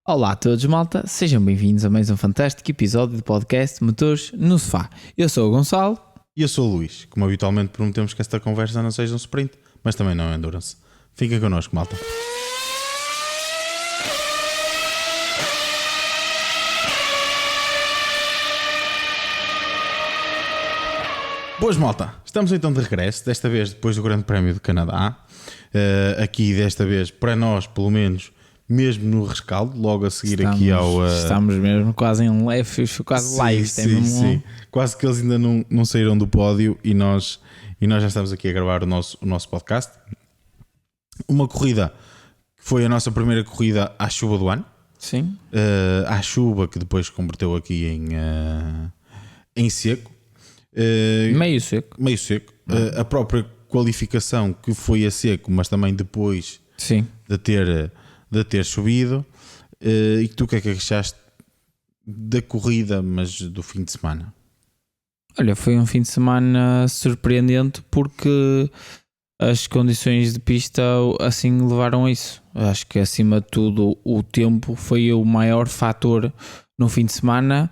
Olá a todos, malta, sejam bem-vindos a mais um fantástico episódio do podcast Motores no Sofá. Eu sou o Gonçalo. E eu sou o Luís. Como habitualmente prometemos que esta conversa não seja um sprint, mas também não é endurance. Fiquem connosco, malta. Boas, malta. Estamos então de regresso, desta vez depois do Grande Prémio do Canadá. Aqui desta vez, para nós, pelo menos, mesmo no rescaldo, logo a seguir aqui ao... Estamos mesmo quase em live, quase live. Sim. Quase que eles ainda não saíram do pódio e nós já estamos aqui a gravar o nosso podcast. Uma corrida que foi a nossa primeira corrida à chuva do ano. Sim. À chuva que depois converteu aqui em seco. Meio seco. A própria qualificação que foi a seco, mas também depois Sim. de ter chovido. E tu o que é que achaste da corrida, mas do fim de semana? Olha, foi um fim de semana surpreendente porque as condições de pista assim levaram a isso. Acho que acima de tudo o tempo foi o maior fator no fim de semana,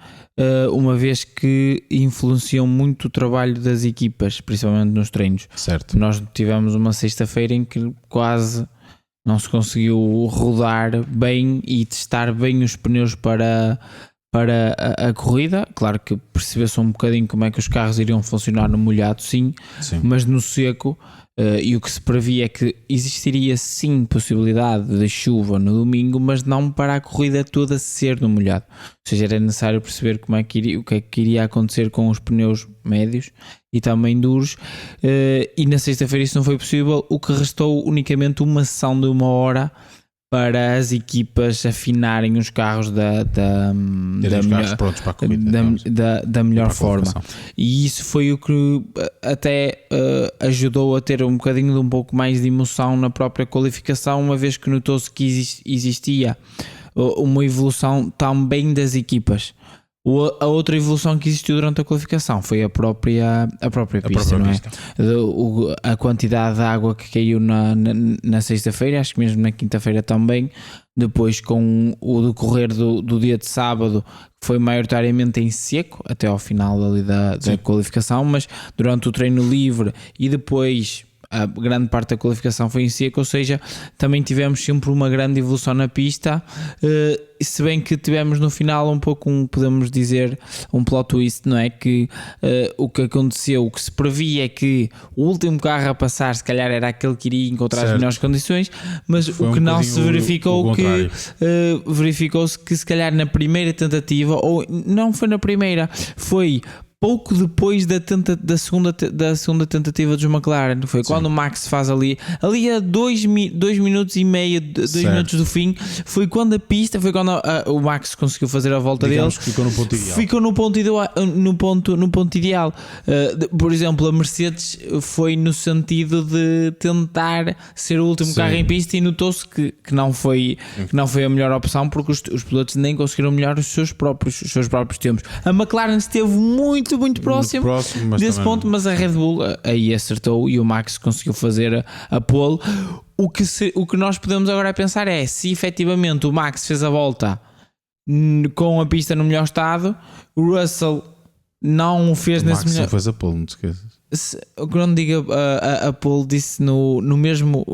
uma vez que influenciou muito o trabalho das equipas, principalmente nos treinos. Certo. Nós tivemos uma sexta-feira em que quase não se conseguiu rodar bem e testar bem os pneus para a corrida. Claro que percebeu-se um bocadinho como é que os carros iriam funcionar no molhado, sim. Mas no seco, e o que se previa é que existiria sim possibilidade de chuva no domingo, mas não para a corrida toda ser no molhado. Ou seja, era necessário perceber o que é que iria acontecer com os pneus médios e também duros, e na sexta-feira isso não foi possível, o que restou unicamente uma sessão de 1 hora para as equipas afinarem os carros da melhor forma. E isso foi o que até ajudou a ter um bocadinho de um pouco mais de emoção na própria qualificação, uma vez que notou-se que existia uma evolução também das equipas. A outra evolução que existiu durante a qualificação foi a própria pista, não é? A quantidade de água que caiu na sexta-feira, acho que mesmo na quinta-feira também, depois com o decorrer do dia de sábado, foi maioritariamente em seco, até ao final ali da qualificação, mas durante o treino livre e depois a grande parte da qualificação foi em seco, ou seja, também tivemos sempre uma grande evolução na pista, se bem que tivemos no final um pouco, podemos dizer, um plot twist, não é? Que o que aconteceu, o que se previa é que o último carro a passar se calhar era aquele que iria encontrar as melhores condições, mas foi o que não se verificou, verificou-se que se calhar na primeira tentativa, ou não foi na primeira, foi pouco depois da segunda tentativa dos McLaren, foi quando o Max faz ali a 2 minutos e meio, 2 minutos do fim, foi quando o Max conseguiu fazer a volta dele. Ficou no ponto ideal. Por exemplo, a Mercedes foi no sentido de tentar ser o último carro em pista e notou-se que não foi a melhor opção, porque os pilotos nem conseguiram melhorar os seus próprios tempos. A McLaren esteve muito próximo desse ponto, mas a Red Bull aí acertou e o Max conseguiu fazer a pole. O que nós podemos agora pensar é se efetivamente o Max fez a volta com a pista no melhor estado, o Russell não o fez nesse melhor... O Max fez a pole, não te esqueças. Quando digo a pole, disse no mesmo...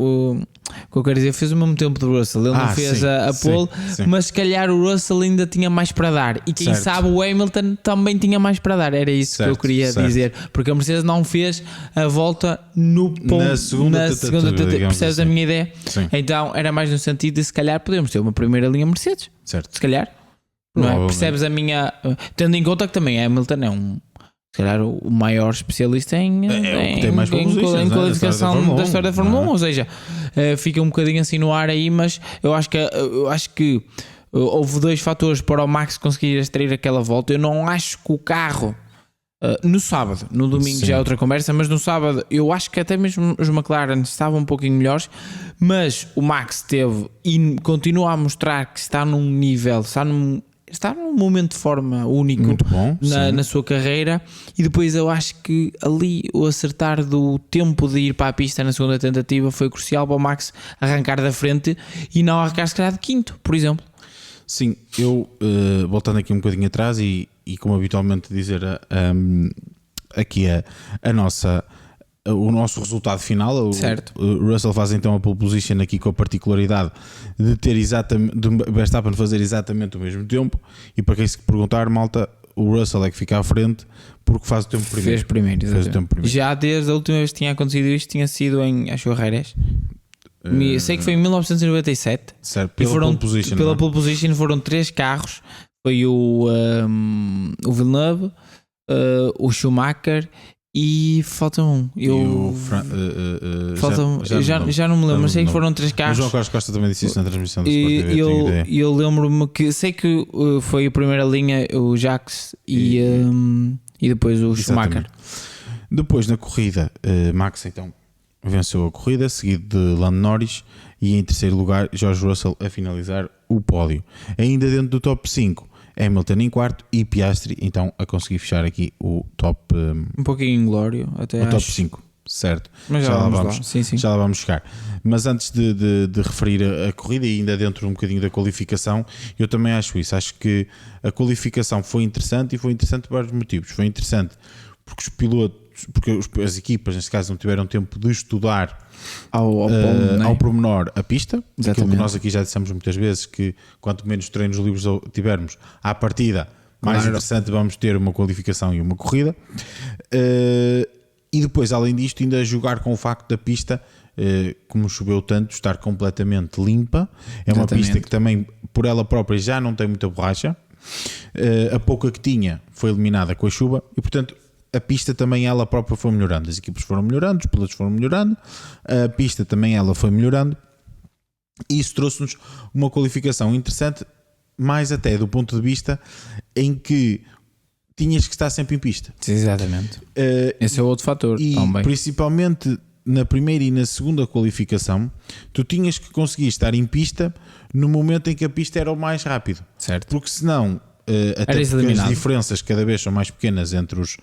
O que eu quero dizer, fez o mesmo tempo do Russell. Ele não fez a pole, mas se calhar o Russell ainda tinha mais para dar. E quem sabe o Hamilton também tinha mais para dar. Era isso que eu queria dizer. Porque a Mercedes não fez a volta no ponto, na segunda tentativa. Percebes a minha ideia? Sim. Então era mais no sentido de se calhar podemos ter uma primeira linha Mercedes. Certo. Se calhar. Não é? Percebes a minha... Tendo em conta que também Hamilton é se calhar o maior especialista em qualificação da história da Fórmula 1, ou seja, fica um bocadinho assim no ar aí, mas eu acho que houve 2 fatores para o Max conseguir extrair aquela volta. Eu não acho que o carro no sábado, no domingo já é outra conversa, mas no sábado eu acho que até mesmo os McLaren estavam um pouquinho melhores, mas o Max teve e continua a mostrar que está num nível, está num momento de forma único. Muito bom, na sua carreira. E depois eu acho que ali o acertar do tempo de ir para a pista na segunda tentativa foi crucial para o Max arrancar da frente e não arrancar se calhar de quinto, por exemplo. Sim, eu voltando aqui um bocadinho atrás e como habitualmente dizer aqui o nosso resultado final. Certo. O Russell faz então a pole position aqui com a particularidade de ter de Verstappen fazer exatamente o mesmo tempo. E para quem se perguntar, malta, o Russell é que fica à frente porque faz o tempo primeiro. Fez primeiro, fez o tempo primeiro. Já desde a última vez que tinha acontecido isto, tinha sido em, acho, Jerez. Sei que foi em 1997. Certo, pela pole position foram 3 carros. Foi o Villeneuve, o Schumacher e falta um. Já não me lembro, mas sei que foram 3 carros. O João Carlos Costa também disse isso na transmissão do Sport TV. Eu lembro-me que sei que foi a primeira linha, o Jacques e depois o Schumacher. Depois na corrida, Max então venceu a corrida, seguido de Lando Norris, e em terceiro lugar George Russell a finalizar o pódio. Ainda dentro do top 5, Hamilton em quarto e Piastri então a conseguir fechar aqui o top um pouquinho inglório até o top 5, certo? Mas já lá vamos. Sim. Já lá vamos chegar. Mas antes de referir a corrida e ainda dentro um bocadinho da qualificação, eu também acho isso. Acho que a qualificação foi interessante, e foi interessante por vários motivos. Foi interessante porque os pilotos, porque as equipas neste caso não tiveram tempo de estudar ao pormenor a pista. Aquilo que nós aqui já dissemos muitas vezes, que quanto menos treinos livres tivermos à partida, mais interessante vamos ter uma qualificação e uma corrida. E depois, além disto, ainda jogar com o facto da pista, como choveu tanto, estar completamente limpa. É uma pista que também por ela própria já não tem muita borracha. A pouca que tinha foi eliminada com a chuva e portanto a pista também ela própria foi melhorando. As equipas foram melhorando, os pilotos foram melhorando, a pista também ela foi melhorando, e isso trouxe-nos uma qualificação interessante, mais até do ponto de vista em que tinhas que estar sempre em pista. Exatamente. Esse é outro fator. E também, principalmente na primeira e na segunda qualificação, tu tinhas que conseguir estar em pista no momento em que a pista era o mais rápido. Certo. Porque senão até porque as diferenças cada vez são mais pequenas entre os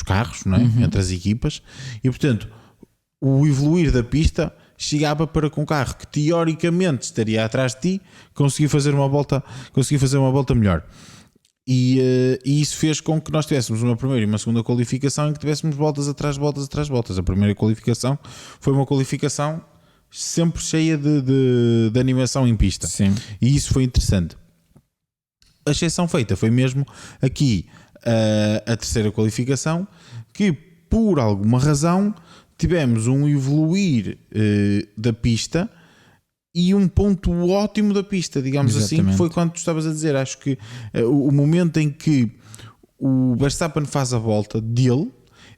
carros, não é? Entre as equipas, e portanto o evoluir da pista chegava para que um carro que teoricamente estaria atrás de ti conseguir fazer uma volta melhor. E isso fez com que nós tivéssemos uma primeira e uma segunda qualificação em que tivéssemos voltas atrás de voltas. A primeira qualificação foi uma qualificação sempre cheia de animação em pista. Sim. E isso foi interessante. A exceção feita foi mesmo aqui a terceira qualificação, que por alguma razão tivemos um evoluir da pista e um ponto ótimo da pista, digamos Exatamente. Assim, que foi quando tu estavas a dizer. Acho que o momento em que o Verstappen faz a volta dele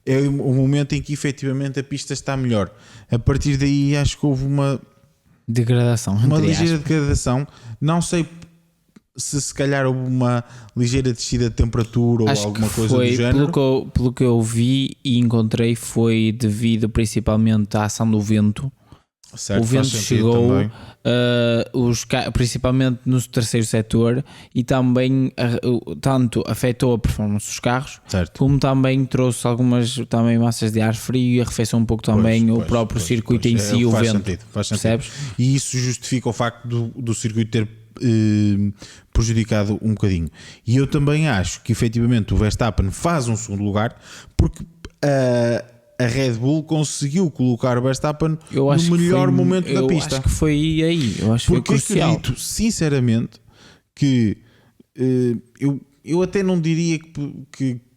é o momento em que efetivamente a pista está melhor. A partir daí acho que houve uma degradação, uma ligeira degradação. Não sei se calhar houve uma ligeira descida de temperatura acho ou alguma coisa do género. Pelo que eu vi e encontrei, foi devido principalmente à ação do vento. Certo, o vento chegou principalmente no terceiro setor e também tanto afetou a performance dos carros, certo. Como também trouxe algumas também massas de ar frio e arrefeceu um pouco também o próprio circuito em si, o vento. Faz sentido. E isso justifica o facto do circuito ter prejudicado um bocadinho. E eu também acho que efetivamente o Verstappen faz um segundo lugar porque a Red Bull conseguiu colocar o Verstappen no melhor momento da pista. Eu acho que foi aí. Eu acho que foi crucial. Acredito sinceramente que eu até não diria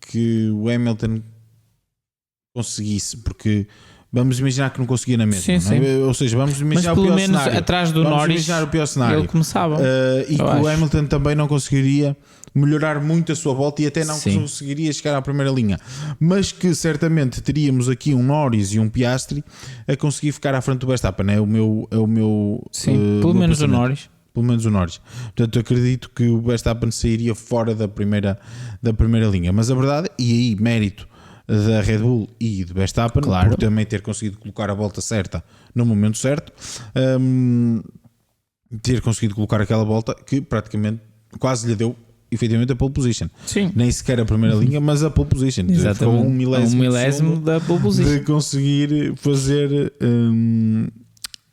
que o Hamilton conseguisse, porque vamos imaginar que não conseguia na mesma. Sim. Não é? Ou seja, vamos imaginar o pior cenário. Mas pelo menos atrás do Norris ele começava. E que o Hamilton também não conseguiria melhorar muito a sua volta e até não conseguiria chegar à primeira linha, mas que certamente teríamos aqui um Norris e um Piastri a conseguir ficar à frente do Verstappen. É o meu pelo menos o Norris. Pelo menos o Norris. Portanto, acredito que o Verstappen sairia fora da primeira linha, mas a verdade, e aí mérito da Red Bull e de Verstappen, claro, por também ter conseguido colocar a volta certa no momento certo, ter conseguido colocar aquela volta que praticamente quase lhe deu efetivamente a pole position. Sim. Nem sequer a primeira linha, mas a pole position. Exatamente. Foi um milésimo da pole position. de conseguir fazer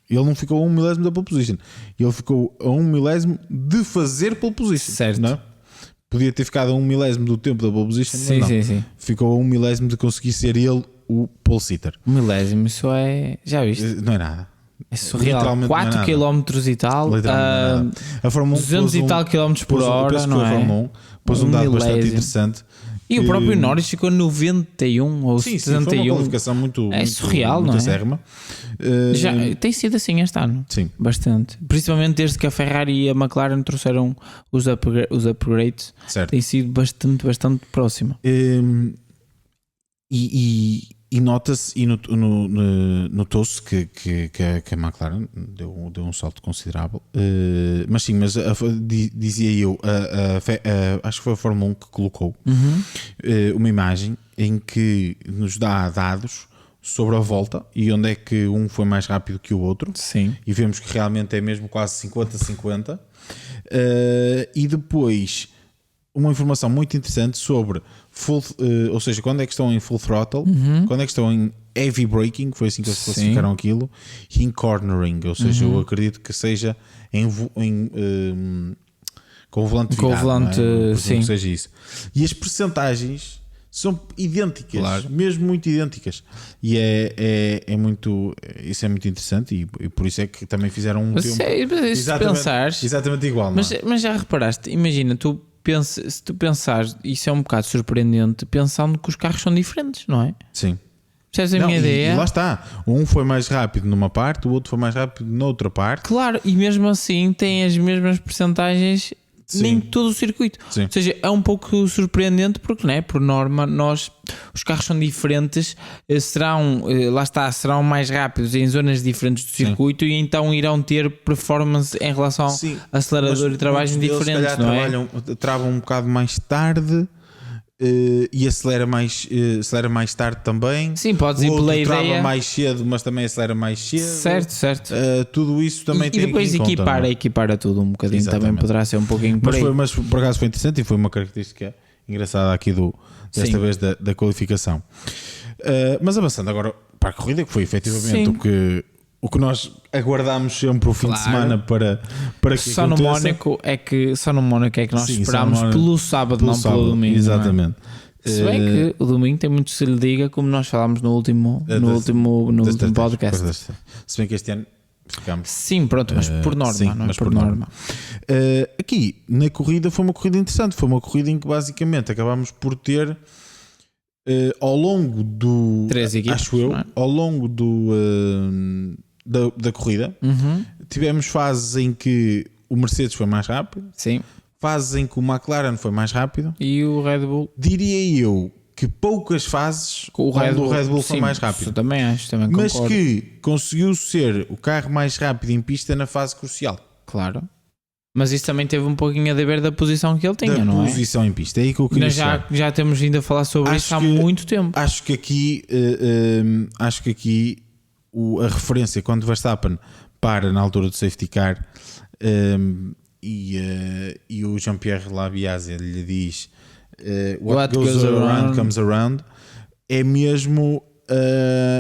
Ele não ficou a 1 milésimo da pole position. Ele ficou a 1 milésimo de fazer pole position. Certo. Não é? Podia ter ficado a 1 milésimo do tempo da pole position, Sim, mas não. sim. Ficou a 1 milésimo de conseguir ser ele o pole sitter. 1 milésimo, isso é. Já viste? Não é nada. É surreal. Literalmente 4 km e tal. A Fórmula 1 200 e tal km por hora, não é? A Fórmula 1 pôs um dado bastante interessante. E o próprio Norris ficou 91 ou 71. Foi uma qualificação muito surreal, muito não é? acérrima. Já tem sido assim este ano. Sim. Bastante. Principalmente desde que a Ferrari e a McLaren trouxeram os upgrades. Certo. Tem sido bastante próxima. E nota-se, e notou-se que a McLaren deu um salto considerável. Mas sim, dizia eu, acho que foi a Fórmula 1 que colocou uma imagem em que nos dá dados sobre a volta e onde é que um foi mais rápido que o outro. Sim. E vemos que realmente é mesmo quase 50-50. E depois uma informação muito interessante sobre ou seja, quando é que estão em full throttle, quando é que estão em heavy braking, foi assim que eles classificaram aquilo, e em cornering, ou seja, eu acredito que seja com o volante virado, com o volante, sim. Que seja isso. E as percentagens são idênticas, claro. Mesmo muito idênticas, e é muito, isso é muito interessante, e por isso é que também fizeram um filme exatamente igual. Mas já reparaste, imagina, se tu pensares, isso é um bocado surpreendente, pensando que os carros são diferentes, não é? Sim. Percebes a minha ideia? E lá está, um foi mais rápido numa parte, o outro foi mais rápido noutra parte. Claro, e mesmo assim tem as mesmas percentagens nem todo o circuito. Sim. Ou seja, é um pouco surpreendente porque, né, por norma, os carros são diferentes, serão mais rápidos em zonas diferentes do circuito e então irão ter performance em relação ao acelerador e travagem diferentes, não é? Travam um bocado mais tarde. E acelera mais tarde também. Sim, podes ir pela ideia. Trava mais cedo, mas também acelera mais cedo. Certo. Tudo isso também tem. E depois equipara tudo um bocadinho. Exatamente. Também poderá ser um pouquinho por aí. Mas por acaso foi interessante e foi uma característica engraçada aqui desta vez da qualificação. Mas avançando agora para a corrida, que foi efetivamente o que nós aguardámos sempre o fim de semana para que só no Mónaco é que nós esperámos pelo sábado, não pelo domingo. Exatamente. Se bem que o domingo tem muito que se lhe diga, como nós falámos no último podcast. Se bem que este ano ficámos. Sim, pronto, mas por norma, não é? Por norma. Aqui na corrida foi uma corrida interessante. Foi uma corrida em que basicamente acabámos por ter ao longo do 3 equipes, acho eu, ao longo da corrida, tivemos fases em que o Mercedes foi mais rápido, fases em que o McLaren foi mais rápido e o Red Bull, diria eu que poucas fases onde o Red Bull foi mais rápido. Também acho, também mas concordo. Que conseguiu ser o carro mais rápido em pista na fase crucial. Claro. Mas isso também teve um pouquinho a dever da posição que ele tinha, não é? Da posição em pista. É aí que eu queria já temos ainda a falar sobre isso há muito tempo. Acho que aqui a referência quando Verstappen para na altura do safety car e o Jean-Pierre Labiase lhe diz what goes around comes around, é mesmo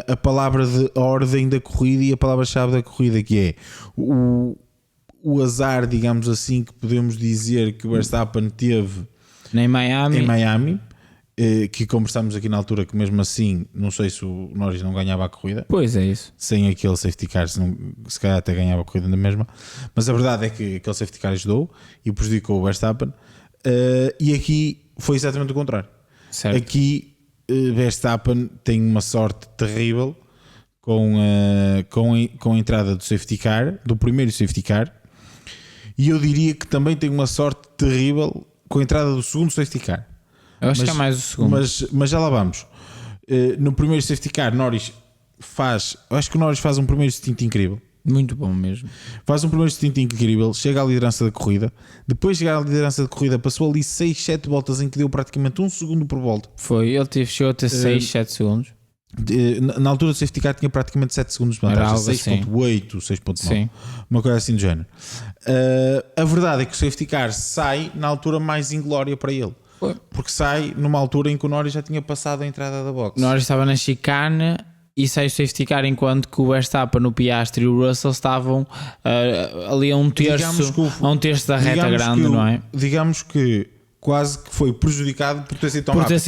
a palavra de ordem da corrida e a palavra-chave da corrida, que é o azar, digamos assim, que podemos dizer que o Verstappen teve em Miami, que conversámos aqui na altura, que mesmo assim não sei se o Norris não ganhava a corrida. Pois é isso. Sem aquele safety car, se calhar até ganhava a corrida na mesma. Mas a verdade é que aquele safety car ajudou e prejudicou o Verstappen. E aqui foi exatamente o contrário. Certo. Aqui Verstappen tem uma sorte terrível com a entrada do safety car, do primeiro safety car. E eu diria que também tem uma sorte terrível com a entrada do segundo safety car. Eu acho que é mais o segundo. Mas já lá vamos. No primeiro safety car, acho que o Norris faz um primeiro stint incrível. Muito bom mesmo. Faz um primeiro stint incrível, chega à liderança da corrida. Depois de chegar à liderança da corrida, passou ali 6-7 voltas em que deu praticamente 1 segundo por volta. Foi, ele chegou a ter 6-7 segundos. Na altura do safety car tinha praticamente 7 segundos de vantagem, 6.8, 6.9, uma coisa assim do género. A verdade é que o safety car sai na altura mais inglória para ele. Porque sai numa altura em que o Norris já tinha passado a entrada da box. O Norris estava na chicane e sai o safety car, enquanto que o Verstappen, o Piastri e o Russell estavam ali a um terço da reta grande, não é? Digamos que quase que foi prejudicado por ter sido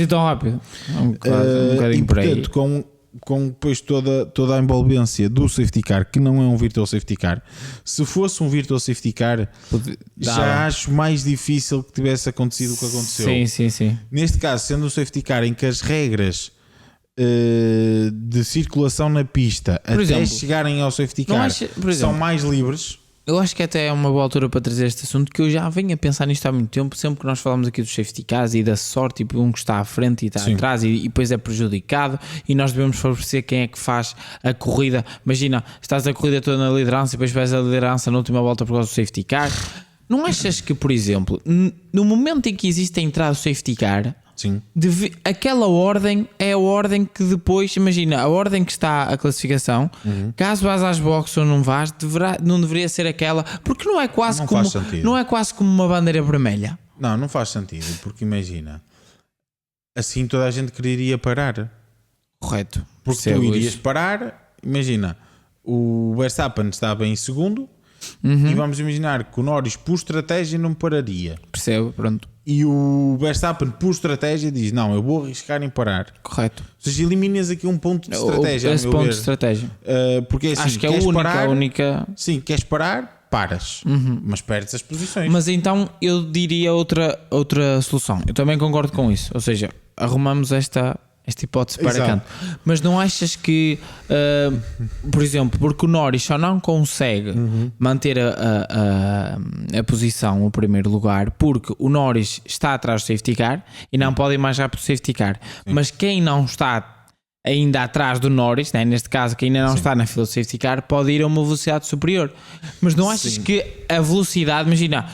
tão rápido. Um bocadinho por aí. Portanto, com depois toda a envolvência do safety car, que não é um virtual safety car, se fosse um virtual safety car, já acho mais difícil que tivesse acontecido o que aconteceu. Sim. Neste caso, sendo um safety car em que as regras de circulação na pista por até exemplo, chegarem ao safety car são mais livres. Eu acho que até é uma boa altura para trazer este assunto, que eu já venho a pensar nisto há muito tempo, sempre que nós falamos aqui dos safety cars e da sorte, e um que está à frente e está atrás e depois é prejudicado, e nós devemos favorecer quem é que faz a corrida. Imagina, estás a corrida toda na liderança e depois vais a liderança na última volta por causa do safety car. Não achas que, por exemplo, no momento em que existe a entrada do safety car, aquela ordem é a ordem que depois, imagina, a ordem que está a classificação, caso vás às boxes ou não vás, não deveria ser aquela, porque não é quase como uma bandeira vermelha. Não faz sentido, porque imagina, assim toda a gente quereria parar. Correto. Porque tu irias parar, imagina, o Verstappen estava em segundo, e vamos imaginar que o Norris por estratégia não pararia. Percebo, pronto. E o Verstappen por estratégia diz, não, eu vou arriscar em parar. Correto. Ou seja, eliminas aqui um ponto de estratégia. Esse ponto de estratégia. Porque assim, acho que é a única. Sim, queres parar, paras. Mas perdes as posições. Mas então eu diria outra solução. Eu também concordo com isso. Ou seja, arrumamos esta hipótese para canto. Mas não achas que, por exemplo, porque o Norris só não consegue manter a posição, o primeiro lugar, porque o Norris está atrás do safety car e não pode ir mais rápido do safety car. Mas quem não está ainda atrás do Norris, né? Neste caso, quem ainda não está na fila do safety car, pode ir a uma velocidade superior. Mas não achas que a velocidade, imagina,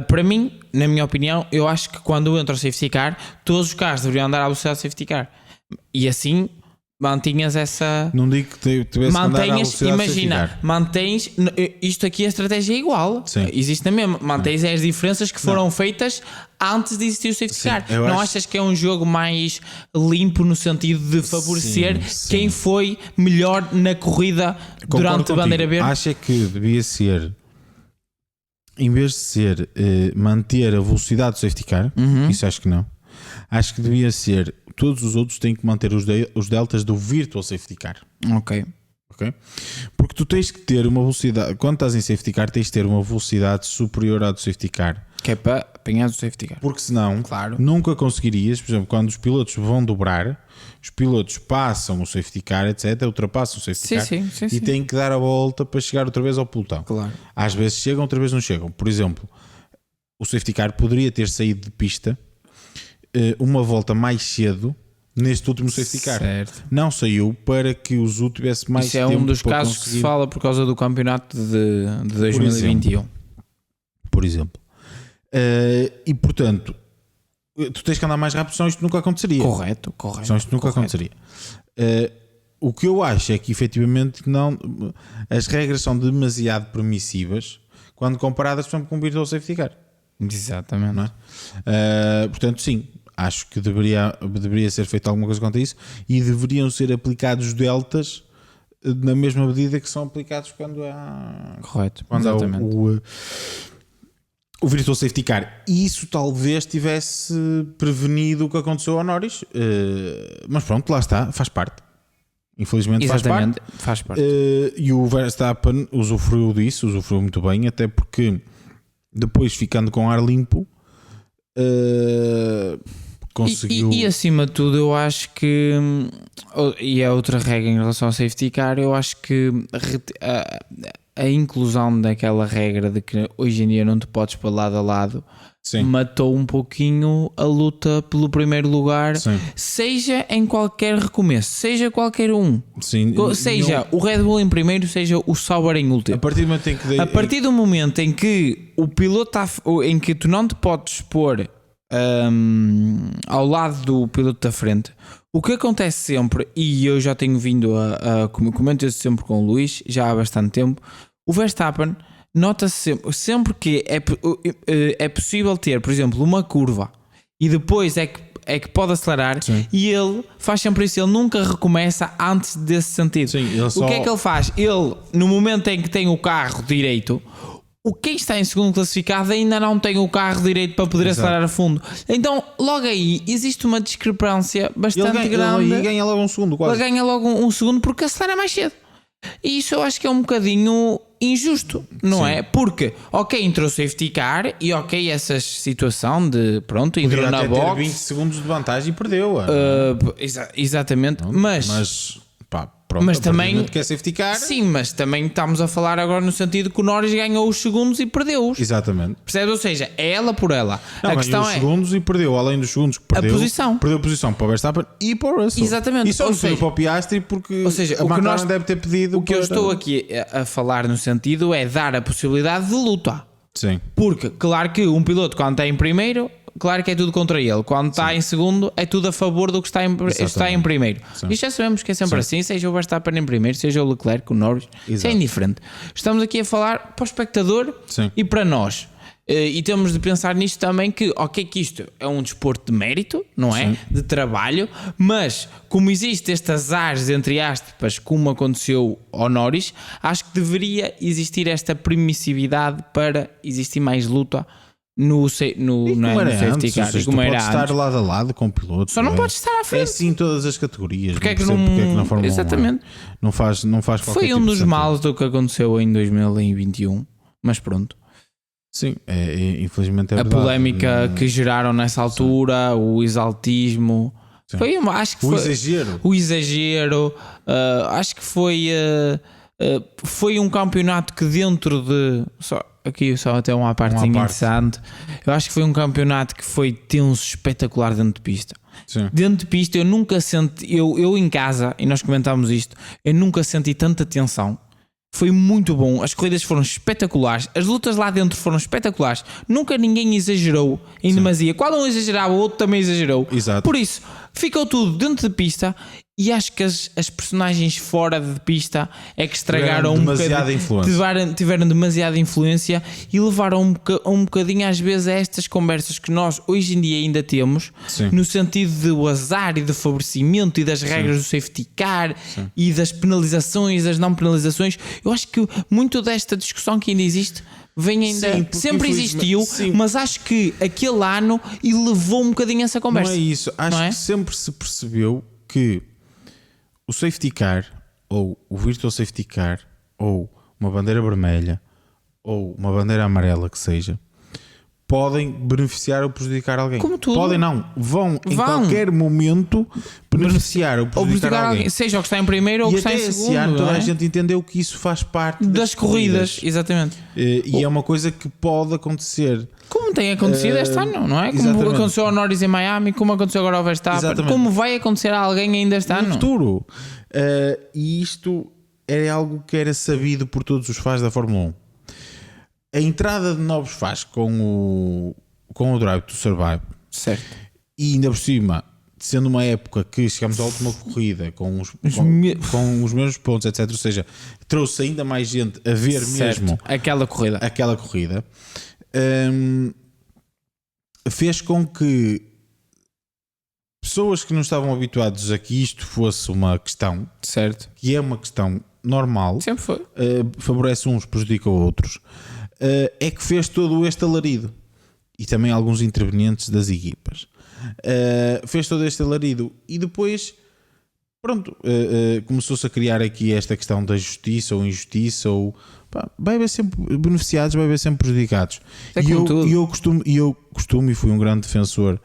para mim, na minha opinião, eu acho que quando entra o safety car, todos os carros deveriam andar à velocidade do safety car. E assim mantinhas essa. Não digo que tivesse que andar à velocidade. Imagina, mantens. Isto aqui a estratégia é igual. Existe na mesma. Mantens as diferenças que foram feitas antes de existir o safety car. Não achas que é um jogo mais limpo no sentido de favorecer quem foi melhor na corrida durante a bandeira verde? Acha que devia ser, em vez de ser manter a velocidade do safety car, isso acho que não. Acho que devia ser, todos os outros têm que manter os deltas do virtual safety car. Ok. Porque tu tens que ter uma velocidade, quando estás em safety car, tens de ter uma velocidade superior à do safety car. Que é para apanhar o safety car. Porque senão, nunca conseguirias, por exemplo, quando os pilotos vão dobrar, os pilotos passam o safety car, etc., ultrapassam o safety car e têm que dar a volta para chegar outra vez ao pelotão. Claro. Às vezes chegam, outra vez não chegam. Por exemplo, o safety car poderia ter saído de pista uma volta mais cedo neste último safety car. Certo. Não saiu para que o Zhu tivesse mais tempo. Isso é um dos casos que se fala por causa do campeonato de 2021. Por exemplo. E portanto, tu tens que andar mais rápido, senão isto nunca aconteceria. Correto. Senão isto nunca aconteceria. O que eu acho é que efetivamente não, as regras são demasiado permissivas quando comparadas, por exemplo, com o virtual safety car. Exatamente. Não é? Portanto, sim, acho que deveria ser feito alguma coisa quanto a isso e deveriam ser aplicados deltas na mesma medida que são aplicados quando há. Correto. Quando exatamente. Há o virtual safety car. E isso talvez tivesse prevenido o que aconteceu ao Norris, mas pronto, lá está, faz parte. Infelizmente faz parte. E o Verstappen usufruiu disso, usufruiu muito bem, até porque depois, ficando com ar limpo, conseguiu. E acima de tudo, eu acho que, e é outra regra em relação ao safety car, eu acho que a inclusão daquela regra de que hoje em dia não te podes pôr lado a lado matou um pouquinho a luta pelo primeiro lugar, seja em qualquer recomeço, seja qualquer um, seja o Red Bull em primeiro, seja o Sauber em último. A partir do momento em que o piloto em que tu não te podes pôr ao lado do piloto da frente, o que acontece sempre, e eu já tenho vindo a comento isso sempre com o Luís já há bastante tempo, o Verstappen nota-se sempre que é possível ter, por exemplo, uma curva e depois é é que pode acelerar. Sim. E ele faz sempre isso, ele nunca recomeça antes desse sentido. Sim, O que é que ele faz? Ele, no momento em que tem o carro direito, quem está em segundo classificado ainda não tem o carro direito para poder acelerar a fundo. Então, logo aí, existe uma discrepância bastante grande. E ganha logo um segundo, quase. Ele ganha logo um segundo porque acelera mais cedo. E isso eu acho que é um bocadinho injusto, não é? Porque, ok, entrou safety car e ok, essa situação de, pronto, entrou na box. Ter 20 segundos de vantagem e perdeu. Exatamente, mas pá, pronto, mas também que é safety car. Sim, mas também estamos a falar agora no sentido que o Norris ganhou os segundos e perdeu-os. Exatamente. Percebes? Ou seja, é ela por ela. Não, a questão os segundos e perdeu, além dos segundos que perdeu, perdeu a posição para o Verstappen e para o Russell. Exatamente. E só não foi para o Piastri porque ou seja, a McLaren deve ter pedido. O que eu estou aqui a falar no sentido é dar a possibilidade de luta. Sim. Porque, claro que um piloto quando está em primeiro, claro que é tudo contra ele. Quando está em segundo, é tudo a favor do que está em primeiro. E já sabemos que é sempre assim, seja o Verstappen em primeiro, seja o Leclerc, o Norris, isso é indiferente. Estamos aqui a falar para o espectador e para nós. E temos de pensar nisto também que, ok, que isto é um desporto de mérito, não é? De trabalho, mas como existe estes azares, entre aspas, como aconteceu ao Norris, acho que deveria existir esta permissividade para existir mais luta no safety car. Seja, como era estar lado a lado com o piloto. Só não pode estar à frente. É assim em todas as categorias. Porque é que na Fórmula 1 exatamente. Não faz qualquer Foi um dos males do que aconteceu em 2021, mas pronto. Sim, infelizmente é a verdade. Polémica que geraram nessa altura, o exaltismo. Foi, acho que o exagero. Acho que foi um campeonato que dentro de... Aqui só até uma parte interessante. Eu acho que foi um campeonato que foi tenso, espetacular dentro de pista. Sim. Dentro de pista eu nunca senti... Eu em casa, e nós comentámos isto, eu nunca senti tanta tensão. Foi muito bom, as corridas foram espetaculares, as lutas lá dentro foram espetaculares, nunca ninguém exagerou em demasia. Quando um exagerava, o outro também exagerou. Exato. Por isso, ficou tudo dentro de pista e acho que as personagens fora de pista é que estragaram tiveram demasiada influência e levaram um bocadinho às vezes a estas conversas que nós hoje em dia ainda temos, no sentido do azar e do favorecimento e das regras do safety car e das penalizações, das não penalizações. Eu acho que muito desta discussão que ainda existe vem ainda, sempre existiu, mas acho que aquele ano elevou um bocadinho essa conversa. Não é isso, acho que sempre se percebeu que o safety car, ou o virtual safety car, ou uma bandeira vermelha, ou uma bandeira amarela que seja, podem beneficiar ou prejudicar alguém. Como tudo. Podem não, vão em qualquer momento beneficiar ou prejudicar alguém. Seja o que está em primeiro ou o que está em segundo. Esse ano toda a gente entendeu que isso faz parte das corridas. Exatamente. E é uma coisa que pode acontecer. Como tem acontecido este ano, não é? Como aconteceu ao Norris em Miami, como aconteceu agora ao Verstappen, como vai acontecer a alguém ainda este ano. No futuro. E isto é algo que era sabido por todos os fãs da Fórmula 1. A entrada de novos fãs com o Drive to Survive, certo, e ainda por cima, sendo uma época que chegamos à última corrida com os mesmos pontos, etc. Ou seja, trouxe ainda mais gente a ver mesmo aquela corrida. Fez com que pessoas que não estavam habituados a que isto fosse uma questão, certo, que é uma questão normal, sempre foi, favorece uns, prejudica outros, é que fez todo este alarido, e também alguns intervenientes das equipas, fez todo este alarido, e depois pronto, começou-se a criar aqui esta questão da justiça ou injustiça, ou vai haver sempre beneficiados, vai haver sempre prejudicados. E eu costumo e fui um grande defensor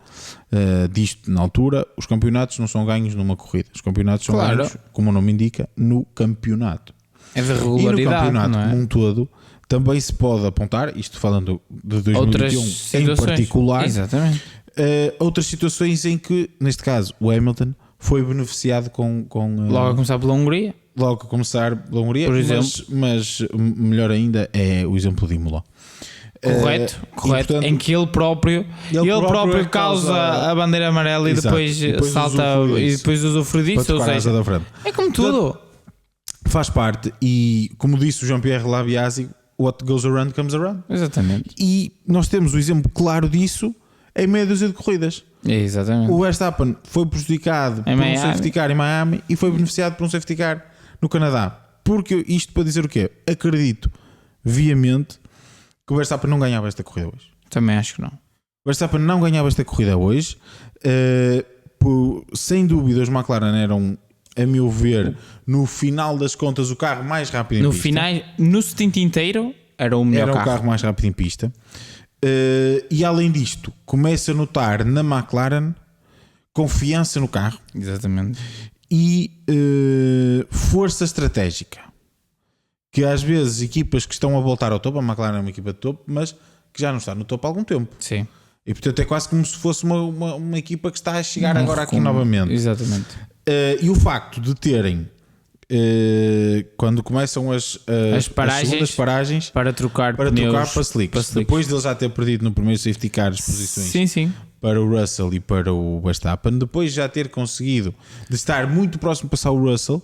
disto na altura. Os campeonatos não são ganhos numa corrida, os campeonatos são ganhos, como o nome indica, no campeonato. É de regularidade. E no campeonato não é? como um todo também se pode apontar, isto falando de 2021 em particular, exatamente, outras situações em que, neste caso, o Hamilton foi beneficiado com logo a começar pela Hungria. Logo a começar pela Hungria, por exemplo. mas melhor ainda é o exemplo de Imola. Correto, portanto, em que ele próprio causa a bandeira amarela e depois salta e depois usufrui disso. Ou seja, é como tudo. Portanto, faz parte, e como disse o Jean-Pierre Labiasi, what goes around comes around. Exatamente. E nós temos o exemplo claro disso em meia dúzia de corridas. Exatamente. O Verstappen foi prejudicado por um safety car em Miami e foi beneficiado por um safety car no Canadá. Porque isto para dizer o quê? Acredito veemente que o Verstappen não ganhava esta corrida hoje. Também acho que não. O Verstappen não ganhava esta corrida hoje. Sem dúvida, os McLaren eram, a meu ver, no final das contas, o carro mais rápido em pista. No stint inteiro, era o melhor carro. Era o carro mais rápido em pista. E além disto, começa a notar na McLaren confiança no carro. Exatamente. E força estratégica. Que às vezes equipas que estão a voltar ao topo, a McLaren é uma equipa de topo, mas que já não está no topo há algum tempo. Sim. E portanto é quase como se fosse uma equipa que está a chegar agora aqui novamente. Exatamente. E o facto de terem quando começam as segundas paragens para trocar para slicks, depois de ele já ter perdido no primeiro safety car as posições sim. para o Russell e para o Verstappen, depois já ter conseguido de estar muito próximo de passar o Russell,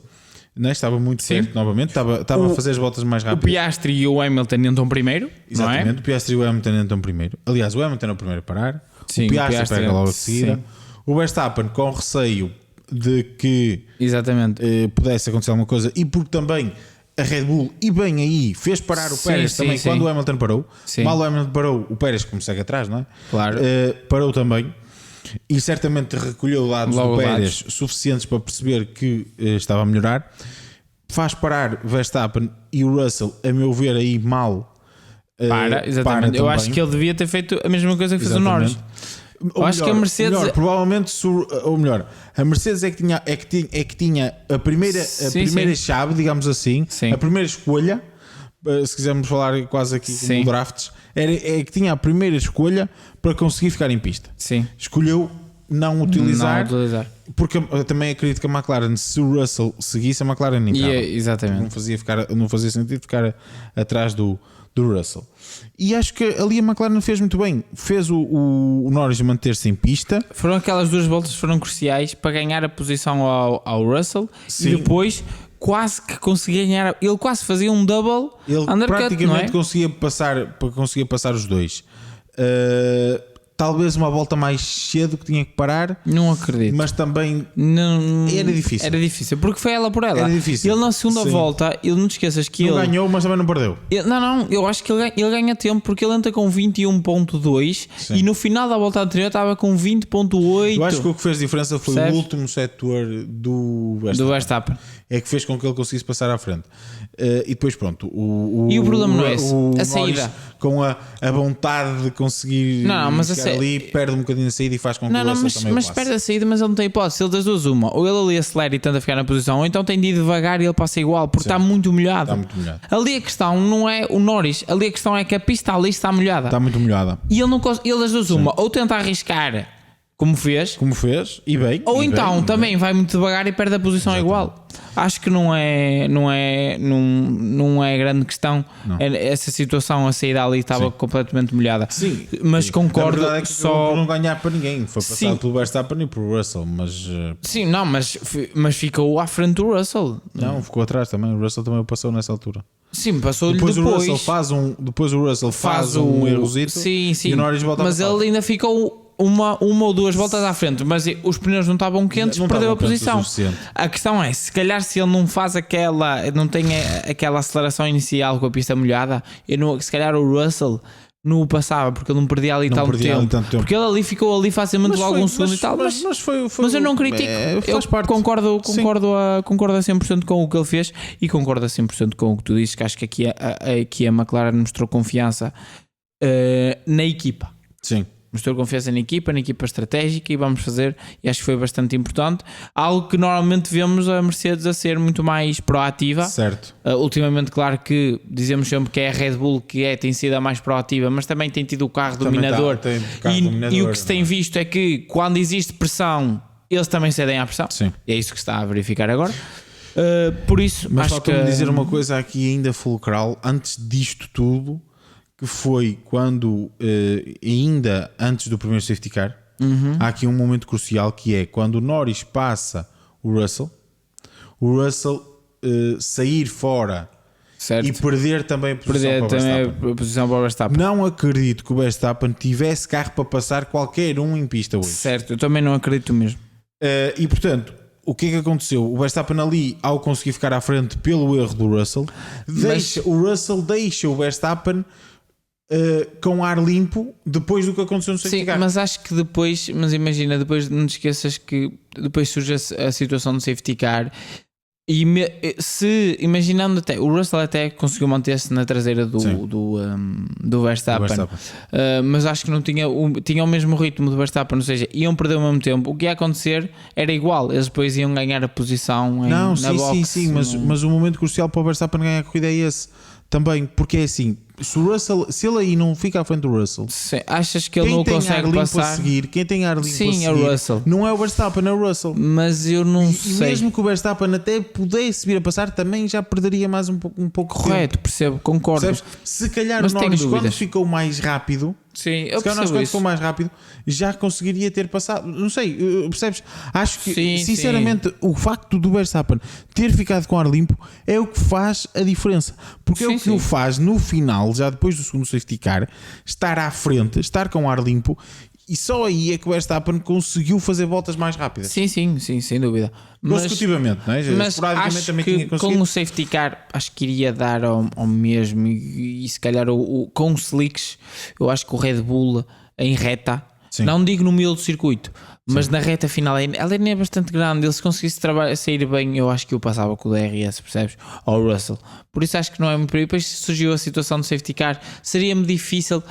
né? Estava muito perto novamente, estava a fazer as voltas mais rápidas. O Piastri e o Hamilton entram primeiro. Exatamente, não é? O Piastri e o Hamilton entram primeiro. Aliás, o Hamilton é o primeiro a parar. Sim, o Piastri pega logo a seguida. Sim. O Verstappen com receio de que exatamente. Pudesse acontecer alguma coisa, e porque também a Red Bull, e bem aí, fez parar o Pérez também quando o Hamilton parou. Mal o Hamilton parou, o Pérez, como segue atrás, não é? Claro. Parou também. E certamente recolheu dados do Pérez suficientes para perceber que estava a melhorar. Faz parar Verstappen e o Russell, a meu ver, aí mal. Exatamente. Eu acho que ele devia ter feito a mesma coisa que fez o Norris. Eu acho que a Mercedes. Provavelmente, ou melhor, a Mercedes é que tinha a primeira chave, digamos assim, a primeira escolha. Se quisermos falar quase aqui como drafts, é que tinha a primeira escolha para conseguir ficar em pista. Sim. Escolheu não utilizar. Porque eu também acredito que a McLaren, se o Russell seguisse, a McLaren entrava. Exatamente. Não fazia sentido ficar atrás do Russell. E acho que ali a McLaren fez muito bem. Fez o Norris manter-se em pista. Foram aquelas duas voltas que foram cruciais para ganhar a posição ao Russell. Sim. E depois quase que conseguia ganhar. Ele quase fazia um double undercut, praticamente não é? conseguia passar os dois. Talvez uma volta mais cedo que tinha que parar. Não acredito. Mas também era difícil. Era difícil, porque foi ela por ela. Era difícil. Ele na segunda volta, ele não te esqueças que ele ganhou, mas também não perdeu. Eu acho que ele ganha tempo porque ele entra com 21.2 e no final da volta anterior estava com 20.8. Eu acho que o que fez diferença foi o último setor do Verstappen. É que fez com que ele conseguisse passar à frente. E depois pronto. E o problema não é esse, a saída. Com a vontade de conseguir chegar ali, perde um bocadinho a saída e faz com que o Russell também mas perde a saída, mas ele não tem hipótese. Ele das duas uma. Ou ele ali acelera e tenta ficar na posição, ou então tem de ir devagar e ele passa igual, porque está muito molhado. Está muito molhado. Ali a questão não é o Norris, ali a questão é que a pista ali está molhada. Está muito molhada. E ele das duas uma. Ou tenta arriscar como fez, e bem. Ou então também vai muito devagar e perde a posição igual. Acho que não é grande questão. Essa situação, a saída ali estava completamente molhada. Sim. Mas concordo. A verdade é que só não ganhar para ninguém. Foi passado pelo Verstappen e pelo Russell, mas sim, não, mas ficou à frente do Russell. Não, ficou atrás também. O Russell também passou nessa altura. Sim, passou-lhe depois. O Russell faz um errozito. Sim. E o Norris volta mas ele ainda ficou uma ou duas voltas à frente, mas os pneus não estavam quentes, perdeu a posição. A questão é, se calhar se ele não faz não tem aquela aceleração inicial com a pista molhada, se calhar o Russell não o passava, porque ele não perdia ali tanto tempo. Porque ele ficou ali facilmente logo um segundo e tal. Mas eu não critico. Eu concordo a 100% com o que ele fez e concordo a 100% com o que tu dizes, que acho que aqui a McLaren mostrou confiança na equipa. Sim. Mostrou confiança na equipa estratégica, e vamos fazer, e acho que foi bastante importante. Algo que normalmente vemos a Mercedes a ser muito mais proativa. Certo. Ultimamente, claro que dizemos sempre que é a Red Bull que tem sido a mais proativa, mas também tem tido o carro dominador. E o que se tem visto é que quando existe pressão, eles também cedem à pressão. Sim. E é isso que se está a verificar agora. Por isso, mas acho que... falta-me dizer uma coisa aqui ainda fulcral, antes disto tudo, que foi quando, ainda antes do primeiro safety car, há aqui um momento crucial, que é quando o Norris passa o Russell sair fora certo. E perder também a posição para o Verstappen. Não acredito que o Verstappen tivesse carro para passar qualquer um em pista hoje. Certo, eu também não acredito mesmo. E portanto, o que é que aconteceu? O Verstappen ali, ao conseguir ficar à frente pelo erro do Russell, o Russell deixa o Verstappen com ar limpo depois do que aconteceu no safety car. Sim, mas acho que depois, imagina, depois não te esqueças que depois surge a situação do safety car e imaginando até, o Russell até conseguiu manter-se na traseira do Verstappen, mas acho que não tinha o mesmo ritmo do Verstappen, ou seja, iam perder ao mesmo tempo. O que ia acontecer era igual, eles depois iam ganhar a posição na box. Sim, mas o momento crucial para o Verstappen ganhar a corrida é esse também, porque é assim, se ele aí não fica à frente do Russell, achas que ele não consegue passar? Quem tem ar limpo a seguir, é o Russell. Não é o Verstappen, é o Russell. Mas eu não sei. E mesmo que o Verstappen até pudesse vir a passar, também já perderia mais um pouco correto, tempo. Percebo, concordo. Percebes? Se calhar o Norris, quando ficou mais rápido, sim, eu percebo isso. Ficou mais rápido, já conseguiria ter passado. Não sei, percebes? Acho que, sinceramente, o facto do Verstappen ter ficado com ar limpo é o que faz a diferença. Porque é o que o faz no final, já depois do segundo safety car, estar à frente, estar com ar limpo. E só aí é que o Verstappen conseguiu fazer voltas mais rápidas. Sim, sem dúvida. Consecutivamente, não é? Mas acho também que com o safety car acho que iria dar ao mesmo. E se calhar com os slicks, eu acho que o Red Bull em reta, não digo no meio do circuito, mas na reta final ela é bastante grande. Ele, se conseguisse sair bem, eu acho que eu passava com o DRS, percebes? Ou o Russell. Por isso acho que não é muito por aí. Depois surgiu a situação do safety car, seria-me difícil,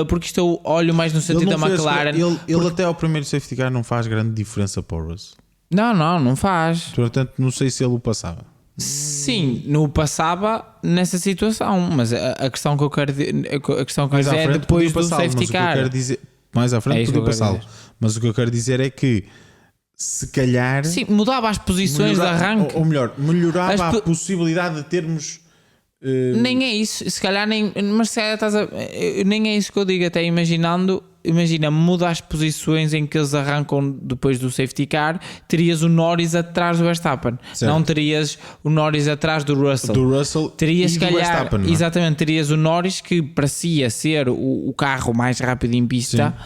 porque isto eu olho mais no sentido da McLaren. Ele até ao primeiro safety car não faz grande diferença para o Russell. Não faz. Portanto, não sei se ele o passava. Sim, não passava nessa situação, mas a questão que eu quero dizer é depois do safety car. Mais à frente podia passá-lo. Mas o que eu quero dizer é que se calhar mudava as posições de arranque, ou melhor, melhorava a possibilidade de termos nem é isso, se calhar nem, mas se calhar nem é isso que eu digo, até imagina, muda as posições em que eles arrancam depois do safety car, terias o Norris atrás do Verstappen, não terias o Norris atrás do Russell, terias, e se calhar, do Verstappen, exatamente, terias o Norris que parecia ser o carro mais rápido em pista,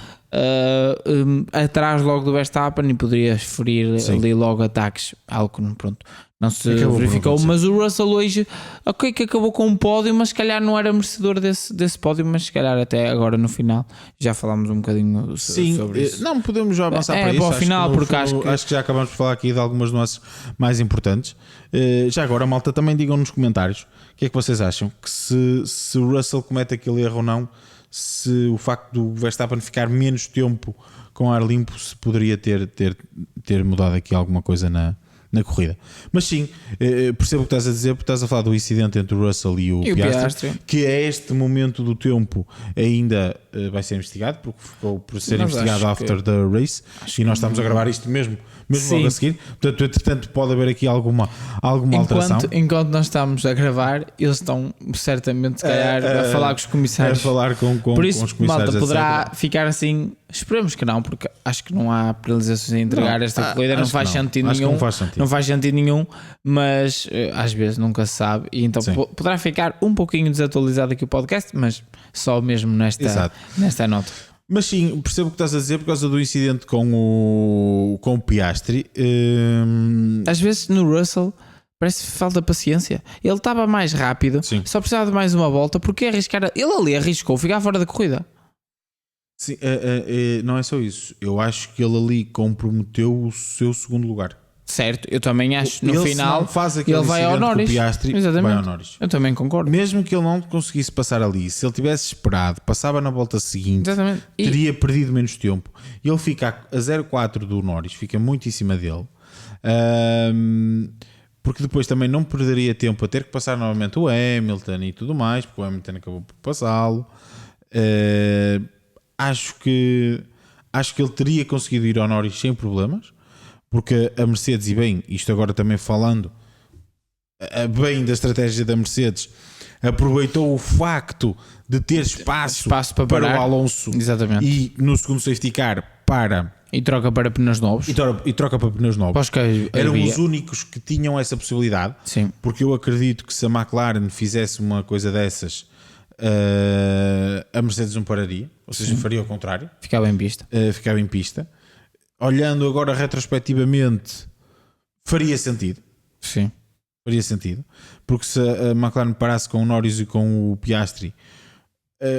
atrás logo do Verstappen, e poderias ferir ali logo ataques, algo que não se verificou, mas o Russell hoje que acabou com um pódio, mas se calhar não era merecedor desse pódio, mas se calhar até agora no final já falámos um bocadinho sobre isso. Não podemos já avançar para isso, para o final, porque acho que já acabamos de falar aqui de algumas nuances mais importantes. Já agora, malta, também digam nos comentários o que é que vocês acham, que se o Russell comete aquele erro ou não, se o facto do Verstappen ficar menos tempo com ar limpo, se poderia ter mudado aqui alguma coisa na corrida. Mas sim, percebo o que estás a dizer, porque estás a falar do incidente entre o Russell e o Piastri, que a este momento do tempo ainda vai ser investigado, porque ficou por ser investigado after the race, e nós estamos a gravar isto mesmo logo a seguir. Portanto, entretanto, pode haver aqui alguma alteração. Enquanto nós estamos a gravar, eles estão certamente, se calhar, a falar com os comissários. A falar com por isso, os comissários. Malta, poderá ficar assim. Esperemos que não, porque acho que não há penalizações a entregar esta corrida, não faz sentido nenhum. Não faz sentido nenhum, mas às vezes nunca se sabe, e então poderá ficar um pouquinho desatualizado aqui o podcast, mas só mesmo nesta nota. Mas sim, percebo o que estás a dizer por causa do incidente com o Piastri. Às vezes no Russell parece que falta paciência. Ele estava mais rápido, só precisava de mais uma volta, porque arriscar. Ele ali arriscou ficar fora da corrida. Sim, não é só isso. Eu acho que ele ali comprometeu o seu segundo lugar. Certo, eu também acho. No final, faz ele vai ao Norris. Vai ao Norris. Eu também concordo. Mesmo que ele não conseguisse passar ali, se ele tivesse esperado, passava na volta seguinte, teria perdido menos tempo. Ele fica a 0,4 do Norris, fica muito em cima dele. Porque depois também não perderia tempo a ter que passar novamente o Hamilton e tudo mais, porque o Hamilton acabou por passá-lo. Acho que ele teria conseguido ir ao Norris sem problemas, porque a Mercedes, e bem, isto agora também falando bem da estratégia da Mercedes, aproveitou o facto de ter espaço para o Alonso. Exatamente. E no segundo safety car para E troca para pneus novos. E troca para pneus novos. Eram os únicos que tinham essa possibilidade. Sim. Porque eu acredito que se a McLaren fizesse uma coisa dessas, a Mercedes não pararia. Ou seja, faria o contrário. Ficava em pista. Ficava em pista. Olhando agora retrospectivamente, faria sentido. Sim. Faria sentido. Porque se a McLaren parasse com o Norris e com o Piastri,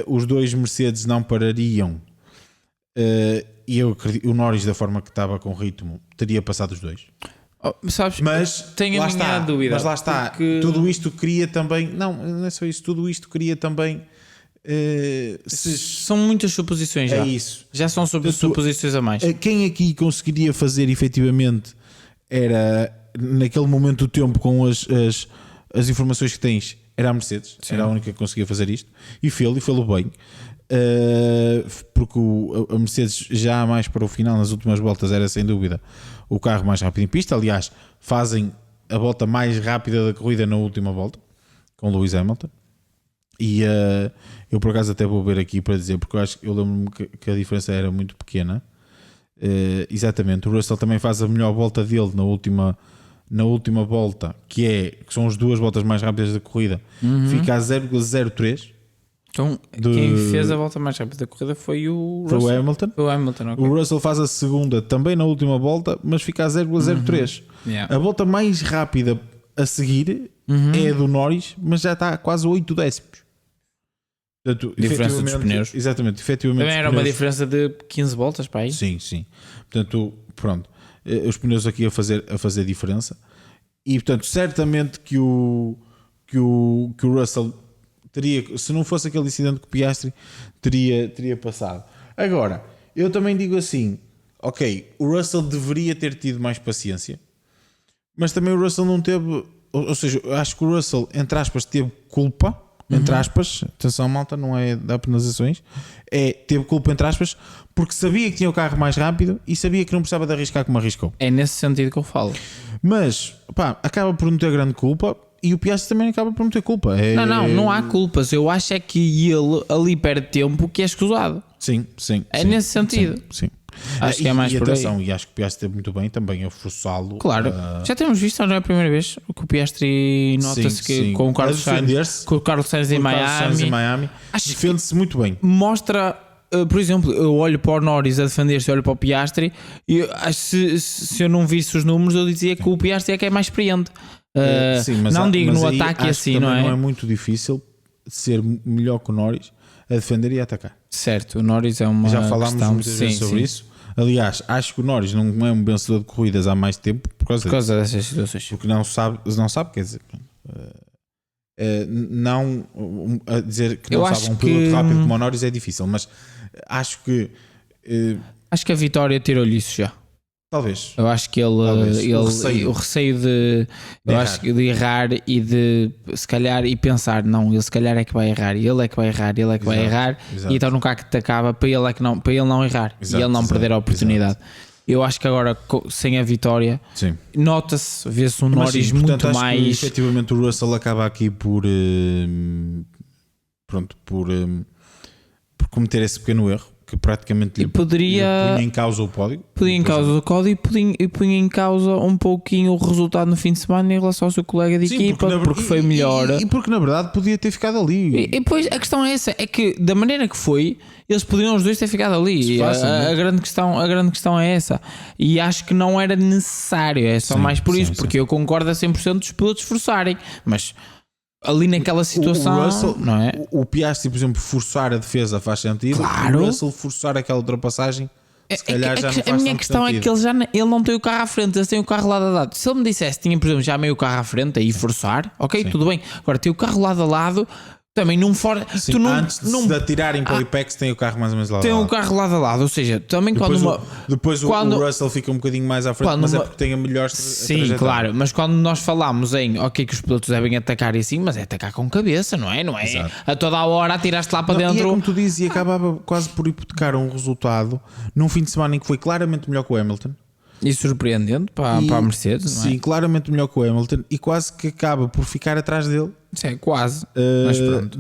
os dois Mercedes não parariam. E eu acredito, o Norris, da forma que estava com ritmo, teria passado os dois. Sabes, mas tenho a minha dúvida. Mas lá está, porque... tudo isto cria também. Não é só isso, tudo isto cria também. São muitas suposições já. É isso. Já são suposições a mais. Quem aqui conseguiria fazer efetivamente era, naquele momento do tempo, com as informações que tens, era a Mercedes. Sim. Era a única que conseguia fazer isto. E fê-lo bem. Porque a Mercedes já mais para o final, nas últimas voltas, era sem dúvida o carro mais rápido em pista. Aliás, fazem a volta mais rápida da corrida na última volta com Lewis Hamilton. E eu por acaso até vou ver aqui para dizer, porque eu lembro-me que a diferença era muito pequena. Exatamente, o Russell também faz a melhor volta dele na última volta, que são as duas voltas mais rápidas da corrida. Fica a 0,03. Então, quem fez a volta mais rápida da corrida foi o Russell. Foi o Hamilton. Okay. O Russell faz a segunda também na última volta, mas fica a 0,03. Yeah. A volta mais rápida a seguir é a do Norris, mas já está a quase 8 décimos. Portanto, diferença dos pneus. Exatamente, efetivamente. Também era uma diferença de 15 voltas para aí. Sim. Portanto, pronto. Os pneus aqui a fazer diferença. E portanto, certamente que o Russell teria, se não fosse aquele incidente com o Piastri, teria passado. Agora, eu também digo assim, ok, o Russell deveria ter tido mais paciência, mas também o Russell não teve, ou seja, eu acho que o Russell, entre aspas, teve culpa, entre aspas, atenção malta, não é de penalizações, teve culpa entre aspas, porque sabia que tinha o carro mais rápido e sabia que não precisava de arriscar como arriscou. É nesse sentido que eu falo. Mas, acaba por não ter grande culpa. E o Piastri também acaba por não ter culpa. Não há culpas. Eu acho é que ele ali perde tempo que é escusado. Sim. Nesse sentido. Sim. Acho que é mais por aí. E acho que o Piastri teve muito bem também a forçá-lo. Claro. Já temos visto, não é a primeira vez que o Piastri nota-se que com o Carlos Sainz em Miami. Defende-se muito bem. Mostra... por exemplo, eu olho para o Norris a defender-se, olho para o Piastri e se eu não visse os números eu dizia que o Piastri é que é mais experiente. Mas no ataque assim, não é? Não é muito difícil ser melhor que o Norris a defender e a atacar. Certo, o Norris é uma já falámos questão, muitas vezes sobre isso. Aliás, acho que o Norris não é um vencedor de corridas há mais tempo por causa dessas situações. Porque não sabe, quer dizer, não a dizer que não sabe um piloto rápido como o Norris é difícil, mas acho que a Vitória tirou-lhe isso já. Talvez. Eu acho que o receio de errar e de se calhar e pensar, não, ele se calhar é que vai errar, ele é que vai errar, e então no carro que te acaba para ele não errar e ele não perder a oportunidade. Eu acho que agora sem a vitória nota-se, vê-se um Norris muito acho mais. Que, efetivamente o Russell acaba aqui por cometer esse pequeno erro que praticamente lhe punha em causa o pódio. Punha em causa o código e punha em causa um pouquinho o resultado no fim de semana em relação ao seu colega de equipa, porque foi melhor. E porque na verdade podia ter ficado ali. E depois a questão é essa, é que da maneira que foi, eles poderiam os dois ter ficado ali. A grande questão é essa. E acho que não era necessário, é só mais por isso, porque eu concordo a 100% dos pilotos forçarem, mas ali naquela situação, o Russell, não é? O Piastri, por exemplo, forçar a defesa faz sentido. Claro. O Russell forçar aquela ultrapassagem, se calhar já não faz a minha questão sentido. é que ele não tem o carro à frente, eles têm o carro lado a lado. Se ele me dissesse que tinha, por exemplo, já meio carro à frente aí forçar, ok, tudo bem. Agora tem o carro lado a lado. Também não fora. Antes de se atirarem para o Apex, tem o carro mais ou menos lado a lado. Tem o carro lado a lado, ou seja, também depois o Russell fica um bocadinho mais à frente, mas é porque tem a melhor Sim, claro, mas quando nós falamos em que os pilotos devem atacar e assim, mas é atacar com cabeça, não é? Não é Exato. A toda a hora atiraste lá para dentro. E é como tu dizes, e acabava quase por hipotecar um resultado num fim de semana em que foi claramente melhor que o Hamilton. E surpreendente para a Mercedes, não é? Sim, claramente melhor que o Hamilton e quase que acaba por ficar atrás dele Sim, quase. Mas pronto.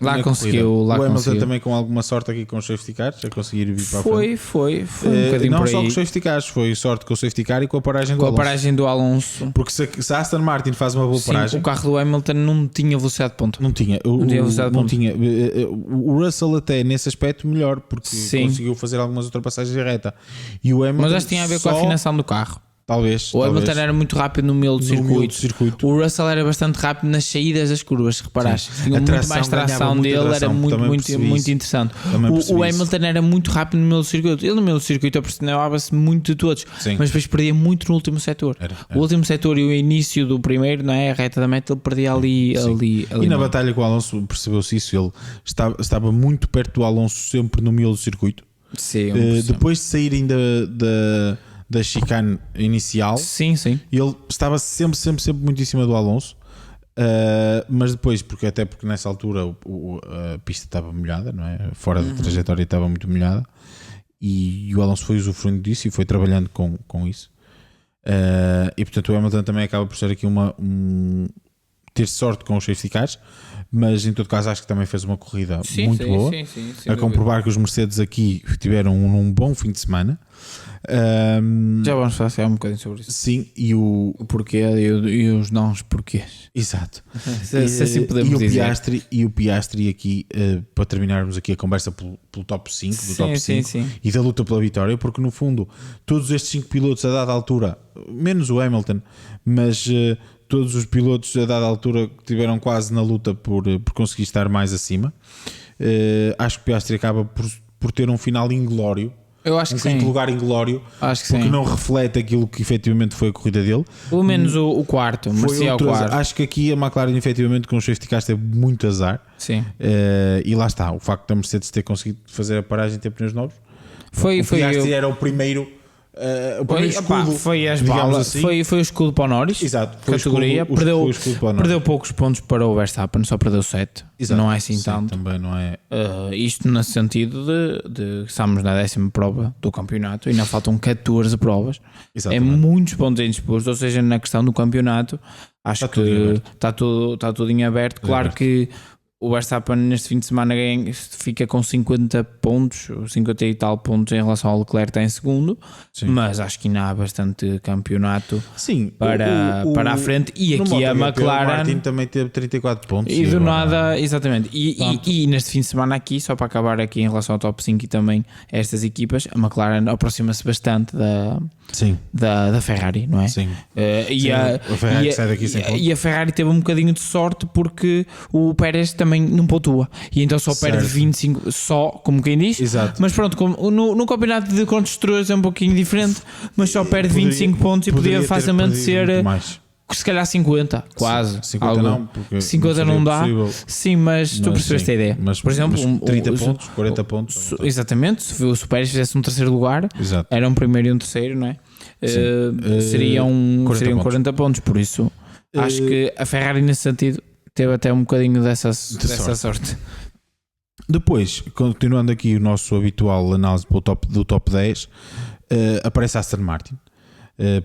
Lá na conseguiu. corrida. Lá o Hamilton conseguiu. também com alguma sorte aqui com os safety cars, a conseguir vir para a frente. Foi um bocadinho não por só aí. com os safety cars, foi sorte com o safety car e com a paragem do Com a Alonso. paragem do Alonso. Porque se a Aston Martin faz uma boa paragem, o carro do Hamilton não tinha velocidade de ponta. não tinha. O Russell até nesse aspecto melhor, porque conseguiu fazer algumas ultrapassagens de reta. E o Hamilton Mas acho que tinha a ver com a afinação do carro. Talvez. O Hamilton era muito rápido no meio do circuito. O Russell era bastante rápido nas saídas das curvas, se reparaste. Tinha muito mais tração dele, era muito interessante. O Hamilton era muito rápido no meio do circuito. Ele no meio do circuito aproximava-se muito de todos, mas depois perdia muito no último setor. O último setor e o início do primeiro, não é? A reta da meta, ele perdia ali. E na batalha com o Alonso percebeu-se isso. Ele estava muito perto do Alonso, sempre no meio do circuito. Sim, depois de saírem da chicane inicial, sim. Ele estava sempre muito em cima do Alonso, mas depois, porque nessa altura a pista estava molhada, não é? Fora da trajetória estava muito molhada, e o Alonso foi usufruindo disso e foi trabalhando com isso, e portanto o Hamilton também acaba por ser aqui ter sorte com os safety cars, mas em todo caso acho que também fez uma corrida muito boa, a comprovar que os Mercedes aqui tiveram um bom fim de semana. Já vamos falar um bocadinho sobre isso. Sim, e o porquê e os nãos porquês. Exato. Assim podemos dizer. O Piastri aqui, para terminarmos aqui a conversa pelo top 5, do top 5 e da luta pela vitória, porque no fundo todos estes 5 pilotos a dada altura, menos o Hamilton, mas todos os pilotos a dada altura tiveram quase na luta por conseguir estar mais acima. Acho que o Piastri acaba por ter um final inglório. Eu acho que sim. Quinto lugar inglório, porque não reflete aquilo que efetivamente foi a corrida dele. Pelo menos o quarto, merecia o quarto. Acho que aqui a McLaren efetivamente com os safety cars teve muito azar. Sim. E lá está, o facto da Mercedes ter conseguido fazer a paragem e ter pneus novos. O Piastri era o primeiro escudo, foi as balas, assim. foi o escudo para o Norris. Exato, categoria. Perdeu poucos pontos para o Verstappen, só perdeu 7. Exato. Não é assim tanto. Também não é. Isto no sentido de estamos na 10ª prova do campeonato e ainda faltam 14 provas. Exatamente. É muitos pontos em disposto, ou seja, na questão do campeonato, acho que está tudo em aberto. Claro que o Verstappen neste fim de semana fica com 50 pontos, 50 e tal pontos em relação ao Leclerc, está em segundo. Sim. Mas acho que ainda há bastante campeonato para a frente. E aqui a McLaren. O Martin também teve 34 pontos. E do nada, exatamente. E neste fim de semana aqui, só para acabar aqui em relação ao top 5 e também a estas equipas, a McLaren aproxima-se bastante da Ferrari, não é? Sim. A Ferrari sai daqui sem pontos. E a Ferrari teve um bocadinho de sorte porque o Pérez também não pontua e então só perde 25, só como quem diz. Exato. Mas pronto, no campeonato de construtores é um pouquinho diferente, mas só perde 25 pontos e podia facilmente ser se calhar 50, quase. 50 não, porque 50 não dá. Possível. Sim, mas tu percebeste a ideia. Mas, por exemplo, 30 pontos, 40 pontos. Exatamente, se o Pérez fizesse um terceiro lugar, era um primeiro e um terceiro, não é? Seriam 40 pontos, por isso acho que a Ferrari nesse sentido teve até um bocadinho dessa sorte. Depois, continuando aqui o nosso habitual análise do top 10, aparece a Aston Martin.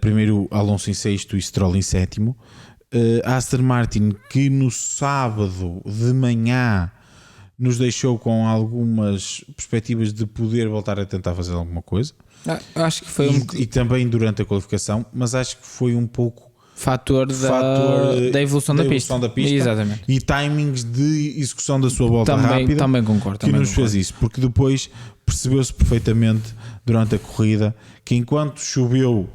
Primeiro Alonso em sexto e Stroll em sétimo. A Aston Martin que no sábado de manhã nos deixou com algumas perspectivas de poder voltar a tentar fazer alguma coisa. Acho que foi e também durante a qualificação, mas acho que foi um pouco fator da evolução da pista. Exatamente. E timings de execução da sua volta rápida. Também concordo. Que nos fez isso, porque depois percebeu-se perfeitamente durante a corrida que enquanto choveu,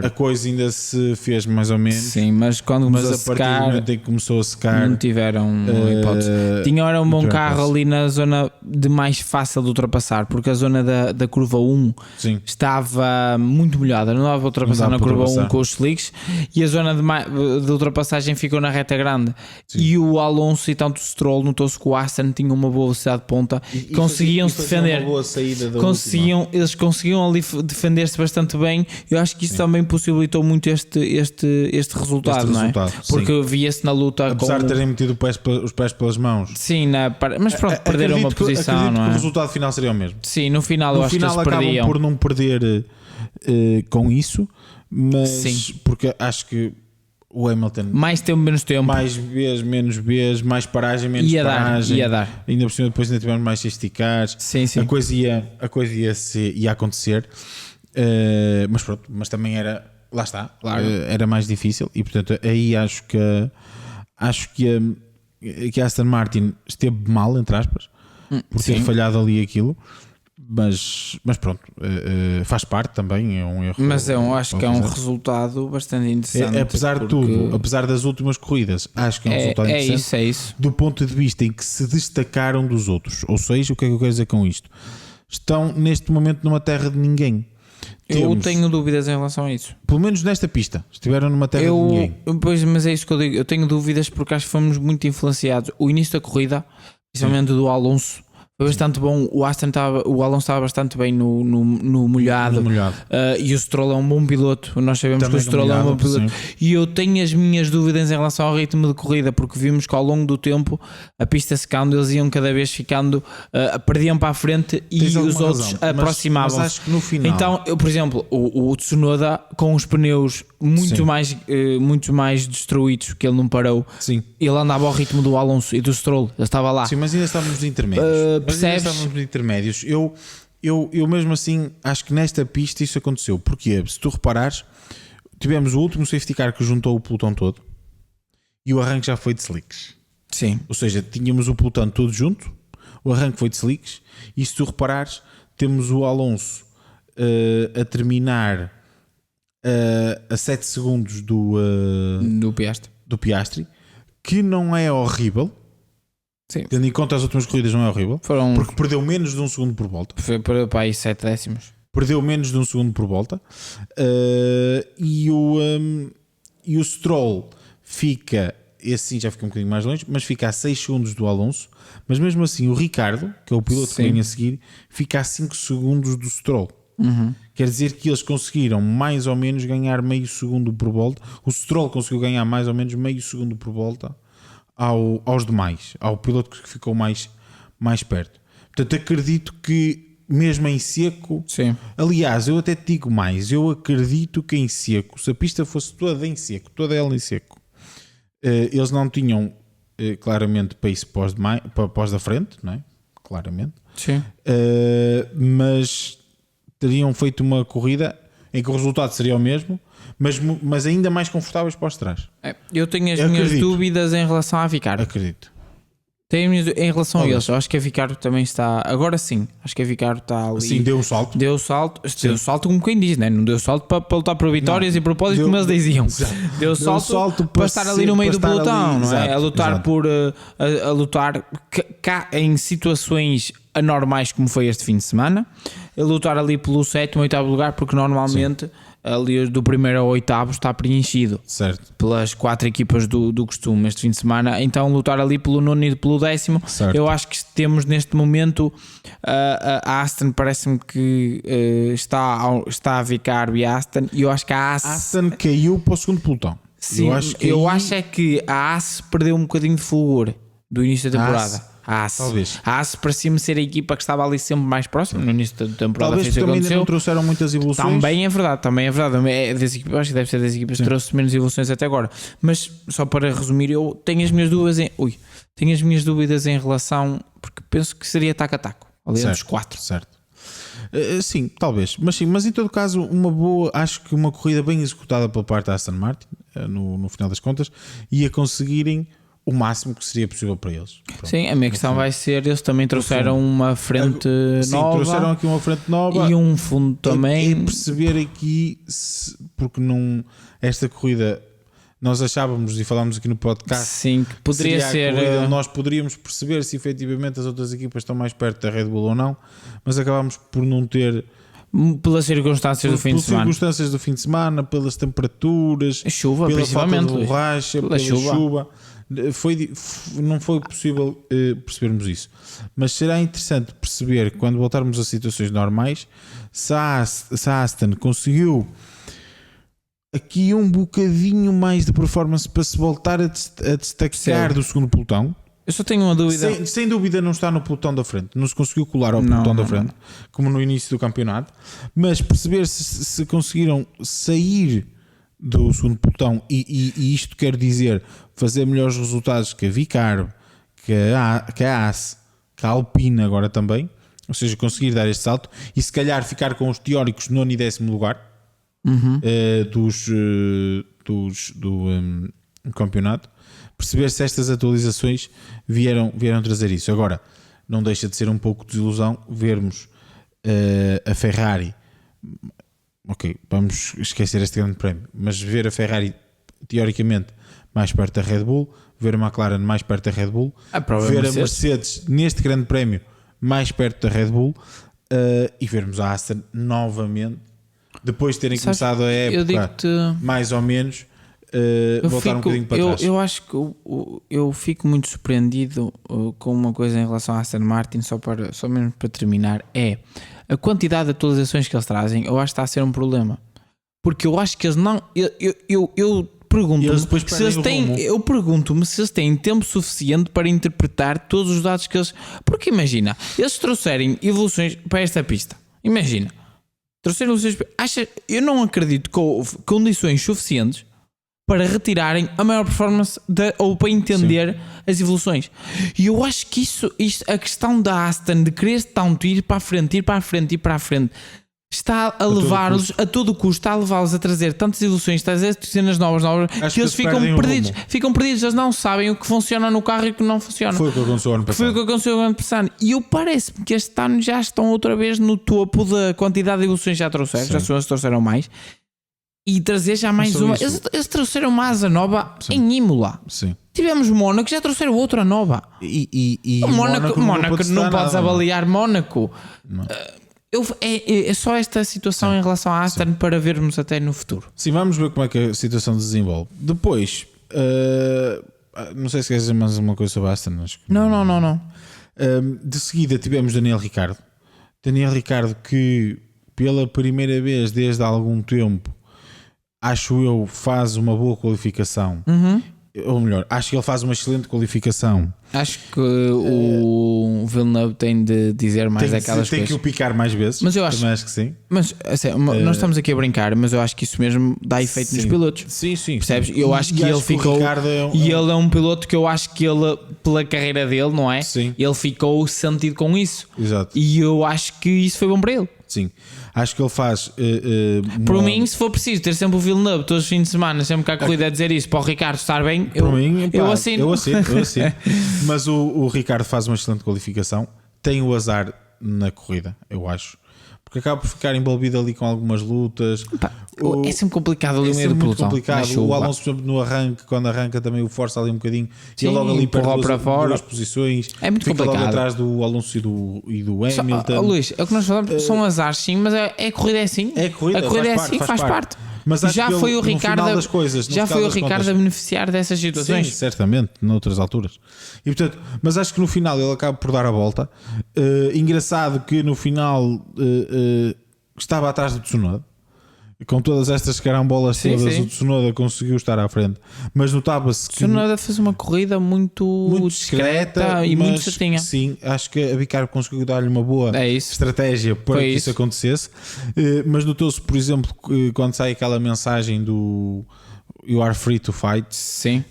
a coisa ainda se fez mais ou menos. Sim, mas quando começou a secar, partir do momento em que começou a secar, não tiveram hipótese. Tinham um bom carro ali na zona de mais fácil de ultrapassar, porque a zona da curva 1 estava muito molhada, não dava para ultrapassar na curva 1 com os slicks, e a zona de ultrapassagem ficou na reta grande. Sim. E o Alonso e tanto o Stroll notou-se que o Aston tinha uma boa velocidade de ponta, conseguiam-se defender, eles conseguiam ali defender-se bastante bem. Eu acho que isso também possibilitou muito este resultado, não é? Porque via-se na luta, apesar de terem metido os pés pelas mãos. Sim, mas pronto, perderam uma posição, não é? Que o resultado final seria o mesmo. Sim, no final eu acho que eles perdiam. Acabam por não perder com isso, mas porque acho que o Hamilton mais tempo, menos tempo, mais Bs, menos Bs, mais paragem, menos paragem, ia dar. Ainda por cima depois ainda tivemos mais esticados. Sim. A coisa ia acontecer, mas pronto, mas também era, lá está, claro. Era mais difícil e portanto aí acho que a Aston Martin esteve mal, entre aspas, por ter falhado ali aquilo. Mas pronto, faz parte também, é um erro. Mas acho que é um resultado bastante interessante. Apesar de tudo, apesar das últimas corridas, acho que é um resultado interessante. É isso. Do ponto de vista em que se destacaram dos outros. Ou seja, o que é que eu quero dizer com isto? Estão neste momento numa terra de ninguém. Eu tenho dúvidas em relação a isso. Pelo menos nesta pista, estiveram numa terra de ninguém. Pois, mas é isso que eu digo. Eu tenho dúvidas porque acho que fomos muito influenciados. O início da corrida, principalmente do Alonso, foi bastante bom. O Alonso estava bastante bem no molhado. E o Stroll é um bom piloto. Nós sabemos também que o Stroll é um bom piloto. E eu tenho as minhas dúvidas em relação ao ritmo de corrida, porque vimos que ao longo do tempo a pista secando, eles iam cada vez ficando, perdiam para a frente e os outros aproximavam-se. Mas acho que no final... Então, por exemplo, o Tsunoda com os pneus muito mais destruídos, que ele não parou. Sim. Ele andava ao ritmo do Alonso e do Stroll. Ele estava lá. Sim, mas ainda estávamos nos intermédios. Eu mesmo assim acho que nesta pista isso aconteceu. Porque se tu reparares, tivemos o último safety car que juntou o pelotão todo e o arranque já foi de slicks. Sim. Ou seja, tínhamos o pelotão todo junto, o arranque foi de slicks, e se tu reparares, temos o Alonso a terminar a 7 segundos do Piastri, que não é horrível. Sim. Tendo em conta as últimas corridas, não é horrível, porque perdeu menos de um segundo por volta. Foi para aí 7 décimos. Perdeu menos de um segundo por volta. E o Stroll fica, esse sim já fica um bocadinho mais longe, mas fica a 6 segundos do Alonso. Mas mesmo assim, o Ricardo, que é o piloto que vem a seguir, fica a 5 segundos do Stroll. Quer dizer que eles conseguiram mais ou menos ganhar meio segundo por volta. O Stroll conseguiu ganhar mais ou menos meio segundo por volta aos demais, ao piloto que ficou mais perto. Portanto, acredito que mesmo em seco, aliás, eu até te digo mais, eu acredito que em seco, se a pista fosse toda em seco, toda ela em seco, eles não tinham claramente pace pós da frente, não é? Claramente. Sim. Mas teriam feito uma corrida em que o resultado seria o mesmo, mas ainda mais confortáveis para os trás. Eu tenho as minhas dúvidas em relação à Vicar. Acredito. Tenho em relação a eles. Eu acho que a Vicar também está. Agora sim, acho que a Vicar está ali. Sim, deu o salto. Deu o salto como quem diz, né? Não deu salto para lutar por vitórias e propósitos, como eles diziam. Deu o salto para estar ali no meio do pelotão, não é? A lutar a lutar cá em situações anormais, como foi este fim de semana, a lutar ali pelo 7º, 8º lugar, porque normalmente ali do 1º ao 8º está preenchido, certo, pelas 4 equipas do costume este fim de semana. Então lutar ali pelo 9º e pelo 10º, certo. Eu acho que temos neste momento a Aston, parece-me que está a Vicar e a Aston, e eu acho que a Aston caiu para o segundo pelotão. Sim, eu acho é que a As perdeu um bocadinho de fulgor do início da temporada. A AS parecia-me ser a equipa que estava ali sempre mais próxima no início da temporada. Talvez também ainda não trouxeram muitas evoluções. Também é verdade. Acho que deve ser das equipas que trouxe menos evoluções até agora. Mas só para resumir, eu tenho as minhas dúvidas em relação, porque penso que seria taco a taco ali entre os 4. Certo. Sim, talvez. Mas em todo caso, acho que uma corrida bem executada pela parte da Aston Martin, no final das contas, ia conseguirem o máximo que seria possível para eles. Pronto. Sim, a minha questão vai ser, eles também trouxeram uma frente nova. Trouxeram aqui uma frente nova e um fundo também. É perceber aqui, porque esta corrida nós achávamos e falámos aqui no podcast, sim, que poderia ser corrida, nós poderíamos perceber se efetivamente as outras equipas estão mais perto da Red Bull ou não, mas acabámos por não ter, pelas circunstâncias do fim de semana. Pelas circunstâncias do fim de semana, pelas temperaturas, a chuva, pela principalmente, falta de borracha, pela chuva. Não foi possível percebermos isso, mas será interessante perceber, quando voltarmos a situações normais, se a Aston conseguiu aqui um bocadinho mais de performance para se voltar a destacar do segundo pelotão. Eu só tenho uma dúvida. Sem dúvida não está no pelotão da frente, não se conseguiu colar ao pelotão da frente, como no início do campeonato, mas perceber se conseguiram sair do segundo pelotão, e isto quer dizer fazer melhores resultados que a Vicarb, que a Haas, que a Alpine agora também, ou seja, conseguir dar este salto e se calhar ficar com os teóricos 9º e 10º lugar do campeonato, perceber se estas atualizações vieram trazer isso. Agora, não deixa de ser um pouco de desilusão vermos a Ferrari, ok, vamos esquecer este grande prémio, mas ver a Ferrari teoricamente mais perto da Red Bull, ver a McLaren mais perto da Red Bull, ver a Mercedes neste grande prémio mais perto da Red Bull, e vermos a Aston novamente, depois de terem começado a época mais ou menos, voltar um bocadinho para trás. Eu acho que eu fico muito surpreendido com uma coisa em relação à Aston Martin, só mesmo para terminar, é a quantidade de atualizações que eles trazem. Eu acho que está a ser um problema, porque eu acho que eles não, eu pergunto-me se eles têm tempo suficiente para interpretar todos os dados que eles, porque imagina, eles trouxerem evoluções para esta pista, imagina, eu não acredito que houve condições suficientes para retirarem a maior performance ou para entender as evoluções. E eu acho que isso, a questão da Aston de querer tanto ir para a frente, está a levá-los a todo custo, está a levá-los a trazer tantas evoluções, trazer cenas novas, que eles ficam perdidos, eles não sabem o que funciona no carro e o que não funciona. Foi o que aconteceu ano passado. E eu parece-me que este ano já estão outra vez no topo da quantidade de evoluções que já trouxeram, já se trouxeram mais. E trazer já mais uma. Eles trouxeram uma asa nova em Imola. Sim. Tivemos Mónaco, já trouxeram outra nova. E o Mónaco não podes avaliar Mónaco. É só esta situação em relação à Aston para vermos até no futuro. Sim, vamos ver como é que a situação se desenvolve. Depois, não sei se queres dizer mais uma coisa sobre a Aston. Acho que não. De seguida tivemos Daniel Ricciardo. Daniel Ricciardo que pela primeira vez desde há algum tempo, acho eu, faz uma boa qualificação. Ou melhor, acho que ele faz uma excelente qualificação. Acho que o Villeneuve tem de dizer mais aquelas coisas. Tem que o picar mais vezes. Mas eu acho que sim. Mas assim, nós estamos aqui a brincar, mas eu acho que isso mesmo dá efeito nos pilotos. Sim. Percebes? Eu acho que ele ficou. E ele é um piloto que eu acho que ele, pela carreira dele, não é? Sim. Ele ficou sentido com isso. Exato. E eu acho que isso foi bom para ele. Sim. Acho que ele faz. Por mim, se for preciso ter sempre o Villeneuve todos os fins de semana, sempre que há corrida a dizer isso para o Ricardo estar bem, eu assino. Eu assino. Mas o Ricardo faz uma excelente qualificação. Tem o azar na corrida, eu acho. Porque acaba por ficar envolvido ali com algumas lutas. É sempre complicado ali no meio do pelotão. O Alonso, por exemplo, no arranque, quando arranca também o força ali um bocadinho. Sim, e logo ali perde duas posições. É muito fica complicado. Logo atrás do Alonso e do Hamilton. Luís, é o que nós falamos, são azares sim, mas a corrida é assim. A corrida é assim, faz parte. Mas já foi o Ricardo a beneficiar dessas situações. Sim, certamente, noutras alturas. E portanto, mas acho que no final ele acaba por dar a volta. Engraçado que no final estava atrás do Tsunoda. Com todas estas carambolas todas, o Tsunoda conseguiu estar à frente, mas notava-se que o Tsunoda fez uma corrida muito discreta e muito certinha. Sim, acho que a Vicar conseguiu dar-lhe uma boa estratégia para que isso acontecesse. Mas notou-se, por exemplo, quando sai aquela mensagem do You are free to fight,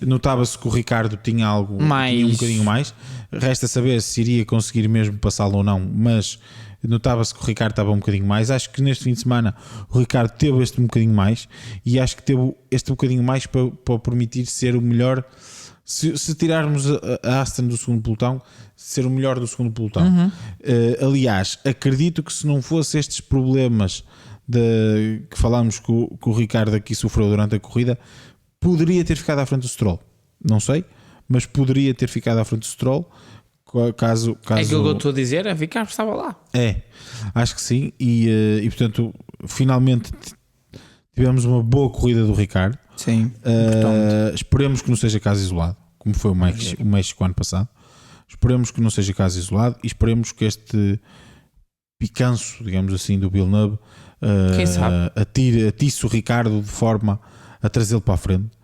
notava-se que o Ricardo tinha algo tinha um bocadinho mais. Resta saber se iria conseguir mesmo passá-lo ou não, mas notava-se que o Ricardo estava um bocadinho mais. Acho que neste fim de semana o Ricardo teve este um bocadinho mais, e acho que teve este um bocadinho mais para permitir ser o melhor. Se tirarmos a Aston do segundo pelotão, ser o melhor do segundo pelotão. Aliás, acredito que se não fosse estes problemas que falámos que o Ricardo aqui sofreu durante a corrida, poderia ter ficado à frente do Stroll. Não sei, mas poderia ter ficado à frente do Stroll. Caso é aquilo que eu estou a dizer, a Ricardo estava lá. Acho que sim. E portanto, finalmente tivemos uma boa corrida do Ricardo. Sim. Esperemos que não seja caso isolado, como foi o México ano passado. Esperemos que não seja caso isolado e esperemos que este picanço, digamos assim, do Villeneuve atice o Ricardo de forma a trazê-lo para a frente.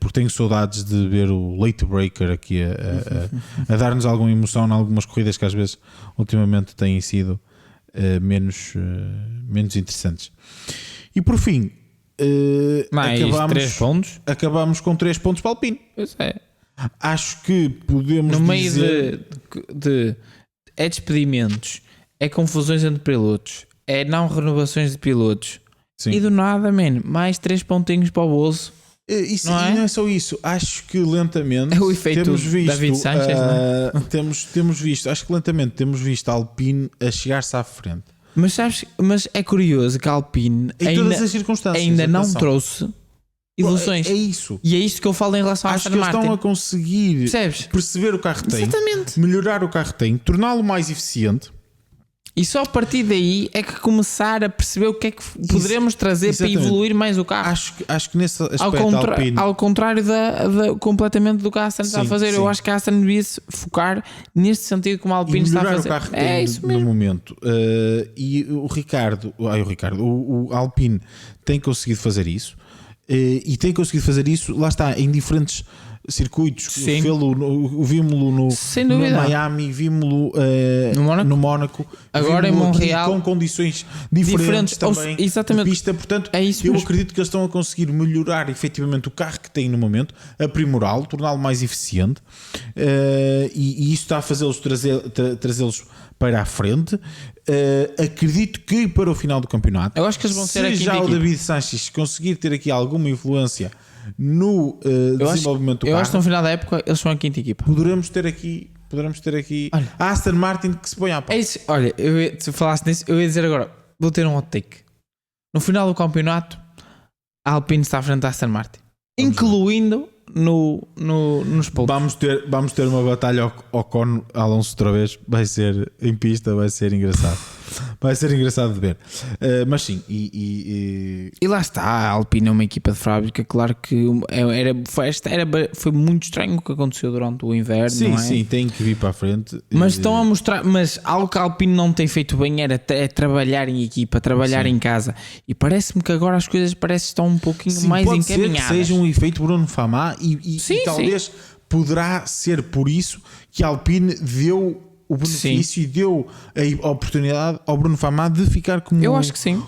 Porque tenho saudades de ver o late breaker aqui a dar-nos alguma emoção em algumas corridas que às vezes ultimamente têm sido menos interessantes. E por fim, Mais 3 pontos. Acabamos com 3 pontos para a Alpine. Pois é. Acho que podemos no meio dizer... de é despedimentos, é confusões entre pilotos, é não renovações de pilotos. Sim. E do nada, mais 3 pontinhos para o bolso. Isso, não é só isso. Acho que lentamente é o efeito temos visto David Sanchez, não é? temos visto, acho que lentamente temos visto a Alpine a chegar-se à frente. Mas é curioso que a Alpine em todas as circunstâncias ainda não trouxe evoluções. É isso. E é isto que eu falo em relação à Aston Martin. Acho que eles estão a conseguir perceber o carro que tem, melhorar o carro que tem, torná-lo mais eficiente. E só a partir daí é que começar a perceber o que é que poderemos trazer para evoluir mais o carro. Acho que nesse aspecto ao contrário completamente do que a Aston está a fazer. Eu acho que a Aston devia se focar neste sentido como a Alpine está a fazer. O carro que tem isso mesmo. No momento. E o Alpine tem conseguido fazer isso. E tem conseguido fazer isso, lá está, em diferentes circuitos. Vimos-lo no Miami, vimos-lo no Mónaco, agora em Montreal, com condições diferentes também de pista. Portanto, eu acredito que eles estão a conseguir melhorar efetivamente o carro que têm no momento, aprimorá-lo, torná-lo mais eficiente, e isso está a fazê-los trazê-los para a frente. Acredito que para o final do campeonato, eu acho que eles vão ser aqui já o David Sanchez conseguir ter aqui alguma influência no desenvolvimento do carro, eu acho que no final da época eles são a quinta equipa. Poderemos ter aqui a Aston Martin que se põe à porta. Olha, se falasse nisso, eu ia dizer agora, vou ter um hot take. No final do campeonato, a Alpine está à frente da Aston Martin, incluindo nos pontos. Vamos ter uma batalha Ocon Alonso outra vez. Vai ser em pista, vai ser engraçado. Vai ser engraçado de ver. Mas sim, e lá está. A Alpine é uma equipa de fábrica. Claro que foi muito estranho o que aconteceu durante o inverno. Sim, não é? Sim, tem que vir para a frente. Mas estão a mostrar. Mas algo que a Alpine não tem feito bem era trabalhar em equipa, trabalhar em casa. E parece-me que agora as coisas estão um pouquinho mais pode encaminhadas. Ser que seja um efeito Bruno Famá e talvez poderá ser por isso que a Alpine deu o benefício e deu a oportunidade ao Bruno Famá de ficar como... Eu acho que sim.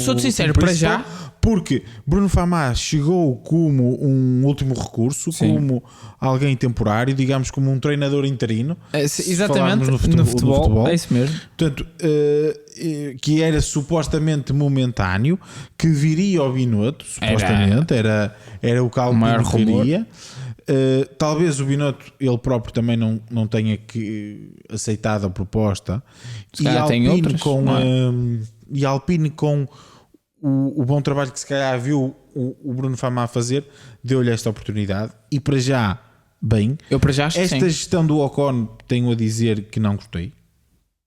Sou-te sincero, para já... Porque Bruno Famá chegou como um último recurso, como alguém temporário, digamos como um treinador interino. Exatamente, no futebol. É isso mesmo. Portanto, que era supostamente momentâneo, que viria ao Binotto, supostamente, era o que a Alpine queria. Talvez o Binotto ele próprio também não tenha aceitado a proposta, e a Alpine com o bom trabalho que se calhar viu o Bruno Famá a fazer, deu-lhe esta oportunidade. E para já, bem, eu para já acho esta que gestão do Ocon tenho a dizer que não gostei.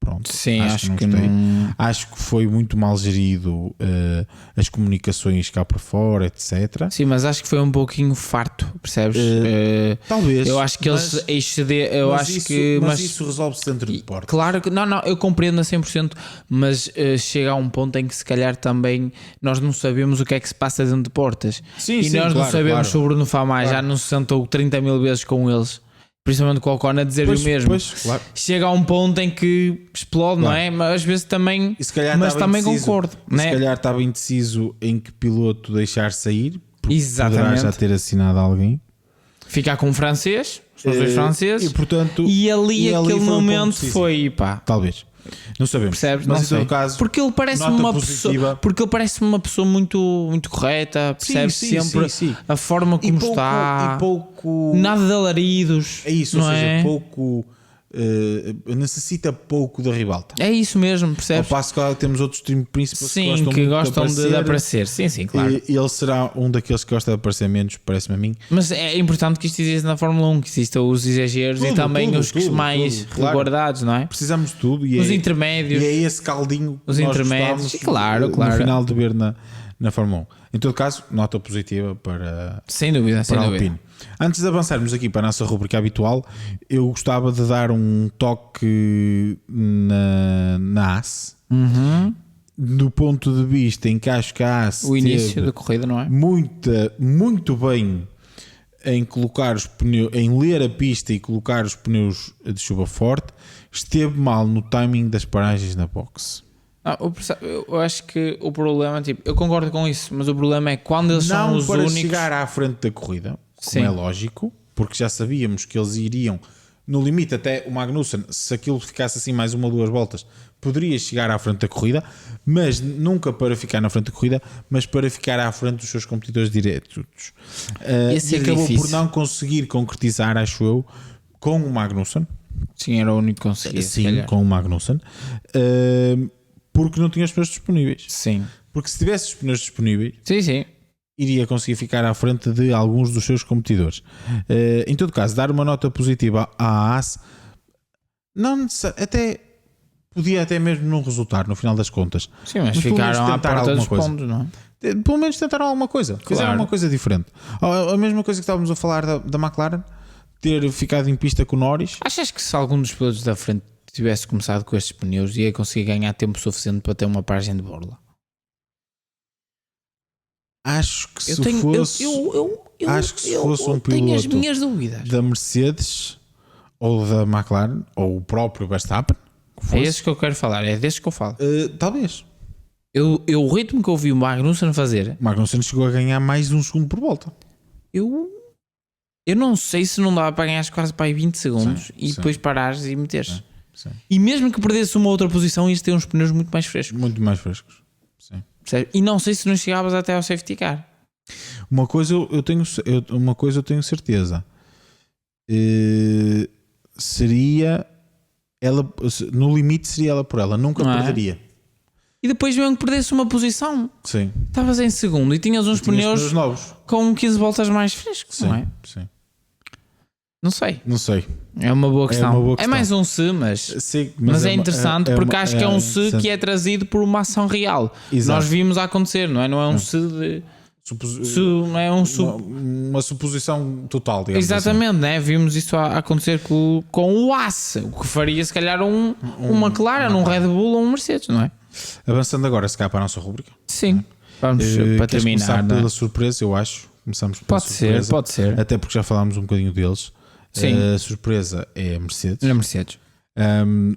Pronto, sim, acho que não... Acho que foi muito mal gerido as comunicações cá por fora, etc. Sim, mas acho que foi um pouquinho farto, percebes? Talvez. Eu acho que eles excederam. Mas isso resolve-se dentro de porta. Claro que não, eu compreendo a 100%, mas chega a um ponto em que se calhar também nós não sabemos o que é que se passa dentro de portas. Nós não sabemos sobre o Bruno Famá, já não se sentou 30 mil vezes com eles. Principalmente com o Ocon a dizer-lhe o mesmo. Chega a um ponto em que explode, não é? Mas às vezes também. Mas também concordo. Se calhar estava indeciso em que piloto deixar sair. Exatamente. Poderá já ter assinado alguém. Ficar com um francês, os dois franceses. E portanto. E ali aquele momento foi. Talvez. Não sabemos. Percebes? Mas não em todo caso, porque ele parece-me uma pessoa muito, muito correta, percebes? Sempre a forma como está. Nada de alaridos. É isso, não ou seja, é? pouco. Necessita pouco da ribalta. É isso mesmo, percebes? Ao passo que temos outros príncipes que gostam de aparecer. Sim, claro. Ele será um daqueles que gosta de aparecer menos, parece-me a mim. Mas é importante que isto exista na Fórmula 1, que existam os exageros e também os mais resguardados, não é? Precisamos de tudo. Os intermédios. E é esse caldinho os intermédios. Claro. No final de ver na Fórmula 1. Em todo caso, nota positiva para sem dúvida. Alpine. Antes de avançarmos aqui para a nossa rubrica habitual, eu gostava de dar um toque na AS. Do ponto de vista em que acho que a AS o início da corrida, não é? Muito bem em colocar os pneus, em ler a pista e colocar os pneus de chuva forte, esteve mal no timing das paragens na box. Eu acho que o problema, tipo, eu concordo com isso, mas o problema é quando eles são os para únicos. chegar à frente da corrida, como Sim. é lógico, porque já sabíamos que eles iriam no limite até o Magnussen, se aquilo ficasse assim mais uma ou duas voltas, poderia chegar à frente da corrida, mas nunca para ficar na frente da corrida, mas para ficar à frente dos seus competidores diretos. E acabou difícil. por não conseguir concretizar, acho eu, com o Magnussen. Sim, era o único que conseguia. Sim, com o Magnussen. Porque não tinha os pneus disponíveis. Sim. Porque se tivesse os pneus disponíveis, Sim. iria conseguir ficar à frente de alguns dos seus competidores. Em todo caso, dar uma nota positiva à Haas, não até podia até mesmo não resultar no final das contas. Sim, mas ficaram à porta dos pontos, não é? Pelo menos tentaram alguma coisa. Claro. Fizeram uma coisa diferente. A mesma coisa que estávamos a falar da McLaren, ter ficado em pista com o Norris. Achas que se algum dos pilotos da frente tivesse começado com estes pneus, ia conseguir ganhar tempo suficiente para ter uma paragem de borla? Acho que se fosse um tenho as piloto minhas dúvidas. da Mercedes ou da McLaren ou o próprio Verstappen, É esse que eu quero falar, é desse que eu falo. Talvez. O ritmo que eu vi o Magnussen fazer, O Magnussen chegou a ganhar mais de um segundo por volta. eu não sei se não dava para ganhar quase para aí 20 segundos Sim, e sim. depois parares e meteres. Sim. E mesmo que perdesse uma outra posição, ias ter uns pneus muito mais frescos. Muito mais frescos. Sim. Percebe? E não sei se não chegavas até ao safety car. Uma coisa eu tenho certeza. Seria ela, no limite seria ela por ela, nunca Não é? perderia. E depois mesmo que perdesse uma posição, Sim. estavas em segundo e tinhas uns pneus novos. com 15 voltas mais frescos, Sim. não é? Sim. Não sei. Não sei. É uma boa questão. uma boa É questão. mais um se, mas Sim, mas é interessante porque acho que é um se interessante. que é trazido por uma ação real. Exato. Nós vimos a acontecer, não é? Não é um se de. Não é um uma suposição total, digamos Exatamente, né? Vimos isso a acontecer com o Haas, o que faria se calhar um McLaren, um Red Bull ou um Mercedes, não é? assim. Avançando agora, se calhar para a nossa rubrica. Sim, vamos para Queres terminar. começar não é? pela surpresa, eu acho. Começamos pela Pode surpresa. ser, pode ser. Até porque já falámos um bocadinho deles. Sim. A surpresa é a Mercedes. Na Mercedes.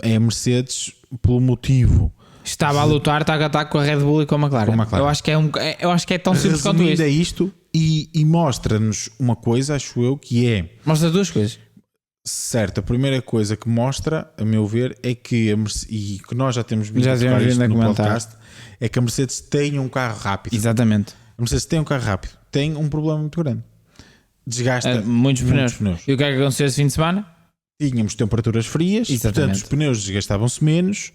É a Mercedes pelo motivo. Estava a lutar taco a taco com a Red Bull e com a McLaren. Com a McLaren. Eu acho que é tão simples quanto Resumindo isto. é isto e mostra-nos uma coisa, acho eu, que é Mostra duas coisas. certo. A primeira coisa que mostra, a meu ver, é que a Mercedes, e que nós já temos vindo Já a tocar temos isto vindo a no comentar. podcast, é que a Mercedes tem um carro rápido. Exatamente. A Mercedes tem um carro rápido, tem um problema muito grande. Desgasta Muitos pneus. E o que é que aconteceu esse fim de semana? Tínhamos temperaturas frias, Exatamente. portanto os pneus desgastavam-se menos.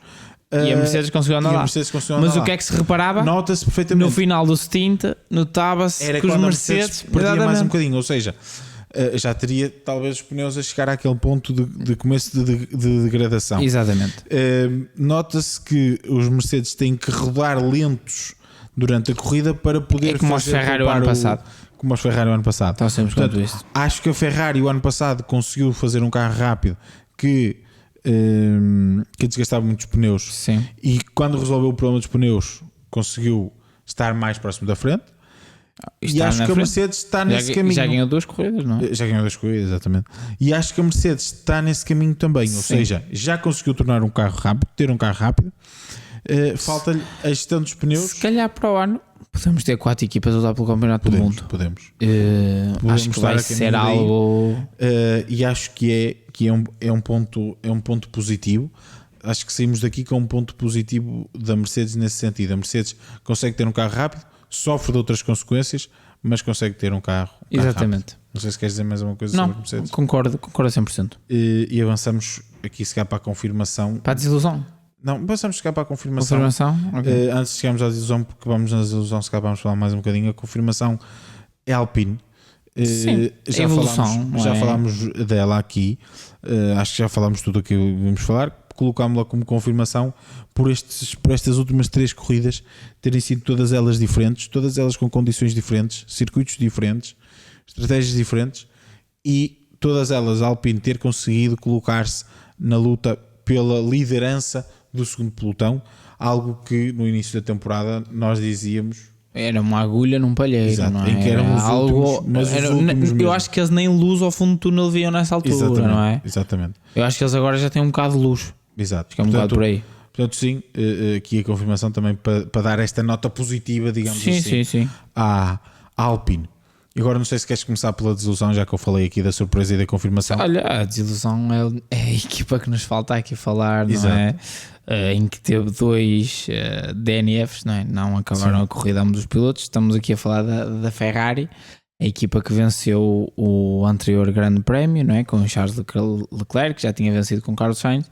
E a Mercedes conseguiu andar e a lá. Mercedes conseguiu Mas andar o que é que se reparava? Nota-se perfeitamente. No final do stint, notava-se Era que os quando a Mercedes perdia mais um exatamente. bocadinho, ou seja, já teria talvez os pneus a chegar àquele ponto de começo de degradação. Exatamente. Nota-se que os Mercedes têm que rodar lentos durante a corrida para poder É como os Ferrari o ano passado. Como os Ferrari o ano passado. Então sempre quanto isto. Acho que a Ferrari o ano passado conseguiu fazer um carro rápido que desgastava muitos pneus. Sim. E quando resolveu o problema dos pneus conseguiu estar mais próximo da frente. E acho que a Mercedes está nesse caminho. Já ganhou 2 corridas, não é? Já ganhou 2 corridas, exatamente. E acho que a Mercedes está nesse caminho também. Ou seja, já conseguiu tornar um carro rápido, ter um carro rápido. Falta-lhe a gestão dos pneus. Se calhar para o ano podemos ter 4 equipas a lutar pelo Campeonato do Mundo. Podemos. Acho que vai ser algo. E acho que é um ponto positivo. Acho que saímos daqui com um ponto positivo da Mercedes nesse sentido. A Mercedes consegue ter um carro rápido, sofre de outras consequências, mas consegue ter um carro Exatamente. rápido. Não sei se queres dizer mais alguma coisa Não, sobre a Mercedes. concordo a 100%. E avançamos aqui se calhar para a confirmação. Para a desilusão. Não, avançamos se calhar para a confirmação. Okay. Antes de chegarmos à desilusão, porque vamos na desilusão, se calhar vamos falar mais um bocadinho. A confirmação é Alpine. Sim, já evolução, falámos dela aqui. Acho que já falámos tudo o que vamos falar. Colocámos-la como confirmação por estas últimas 3 corridas terem sido todas elas diferentes, todas elas com condições diferentes, circuitos diferentes, estratégias diferentes, e todas elas a Alpine ter conseguido colocar-se na luta pela liderança do segundo pelotão, algo que no início da temporada nós dizíamos era uma agulha num palheiro. Exato, não é? em que eram os algo, últimos, mas os últimos eu mesmo. acho que eles nem luz ao fundo do túnel viam nessa altura, não é? Exatamente. Eu acho que eles agora já têm um bocado de luz. Exato. Acho que é um bocado por aí. Portanto, sim, aqui a confirmação também para dar esta nota positiva, digamos sim. À Alpine. E agora não sei se queres começar pela desilusão, já que eu falei aqui da surpresa e da confirmação. Olha, a desilusão é a equipa que nos falta aqui falar, não é? Em que teve 2 DNFs, não é? Não acabaram a corrida ambos os pilotos. Estamos aqui a falar da Ferrari, a equipa que venceu o anterior Grande Prémio, não é? Com o Charles Leclerc, que já tinha vencido com Carlos Sainz.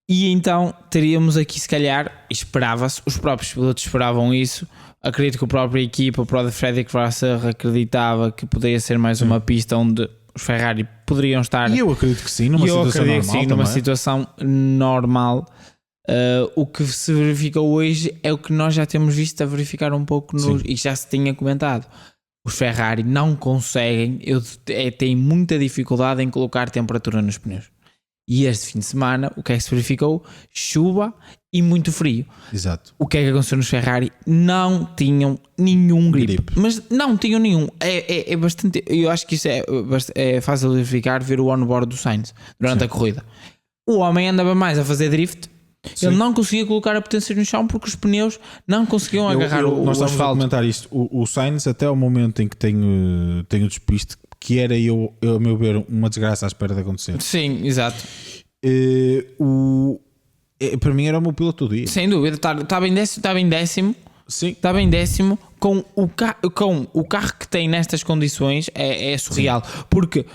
E então teríamos aqui, se calhar, esperava-se, os próprios pilotos esperavam isso. Acredito que a própria equipa, o próprio Frederic Vasseur, acreditava que poderia ser mais uma pista onde os Ferrari poderiam estar. E eu acredito que sim, numa situação normal. O que se verifica hoje é o que nós já temos visto a verificar um pouco e já se tinha comentado. Os Ferrari não conseguem, têm muita dificuldade em colocar temperatura nos pneus. E este fim de semana, o que é que se verificou? Chuva e muito frio. Exato. O que é que aconteceu nos Ferrari? Não tinham nenhum grip. Mas não tinham nenhum. É bastante. Eu acho que isso é fácil de verificar, ver o on-board do Sainz durante a corrida. O homem andava mais a fazer drift. Sim. Ele não conseguia colocar a potência no chão porque os pneus não conseguiam agarrar o nós asfalto. Nós a comentar isto. O Sainz, até o momento em que tenho despiste, que era eu, a meu ver, uma desgraça à espera de acontecer. Sim, exato. Para mim era o meu piloto do dia. Sem dúvida, estava em décimo. Sim. Estava em décimo com o carro que tem nestas condições é surreal. Sim. Porque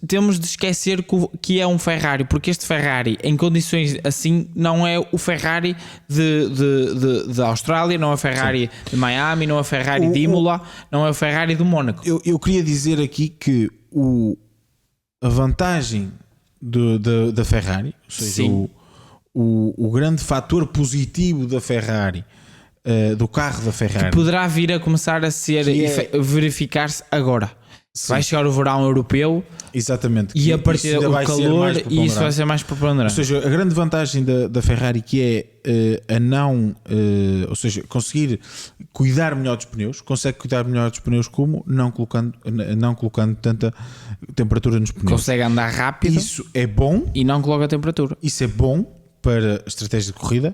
temos de esquecer que é um Ferrari, porque este Ferrari em condições assim não é o Ferrari de Austrália, não é o Ferrari de Miami, não é o Ferrari de Imola, não é o Ferrari do Mónaco. Eu queria dizer aqui que a vantagem da Ferrari, ou seja, o grande fator positivo da Ferrari, do carro da Ferrari, que poderá vir a começar a ser verificar-se agora. Sim. Vai chegar o verão europeu. Exatamente. E a partir do calor, e isso vai ser mais preponderante. Ou seja, a grande vantagem da Ferrari que é ou seja, conseguir cuidar melhor dos pneus. Consegue cuidar melhor dos pneus como? Não colocando tanta temperatura nos pneus. Consegue andar rápido. Isso é bom. E não coloca temperatura. Isso é bom para a estratégia de corrida.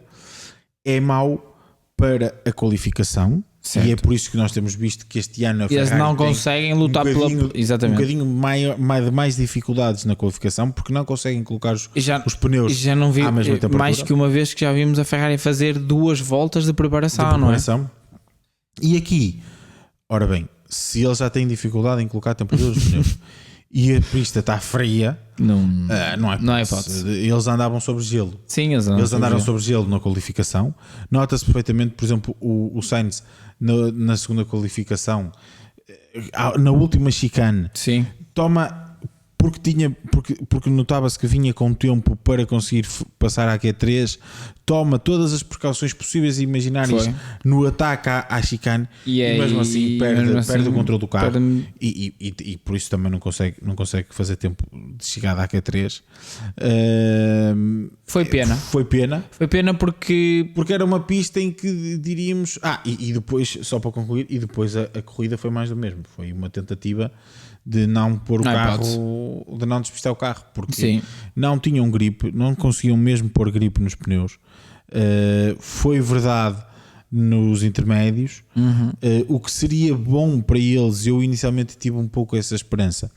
É mau para a qualificação. Certo. E é por isso que nós temos visto que este ano a Ferrari eles não conseguem lutar exatamente. Um bocadinho mais dificuldades na qualificação porque não conseguem colocar os pneus já não vi à mesma temperatura. Mais que uma vez que já vimos a Ferrari fazer 2 voltas de preparação, não é? E aqui, ora bem, se eles já têm dificuldade em colocar a temperatura dos pneus e a pista está fria, não é hipótese. Eles andavam sobre gelo. Sim, eles andaram sobre gelo na qualificação. Nota-se perfeitamente, por exemplo, o Sainz na segunda qualificação, na última chicane, sim, toma porque notava-se que vinha com tempo para conseguir passar à Q3, toma todas as precauções possíveis e imaginárias no ataque à chicane e mesmo assim perde o controle do carro e por isso também não consegue fazer tempo de chegada à Q3. Foi pena porque era uma pista em que diríamos e depois, só para concluir, e depois a corrida foi mais do mesmo, foi uma tentativa de não pôr o carro, de não despistar o carro, porque não tinham grip, não conseguiam mesmo pôr grip nos pneus. Foi verdade nos intermédios, o que seria bom para eles. Eu inicialmente tive um pouco essa esperança,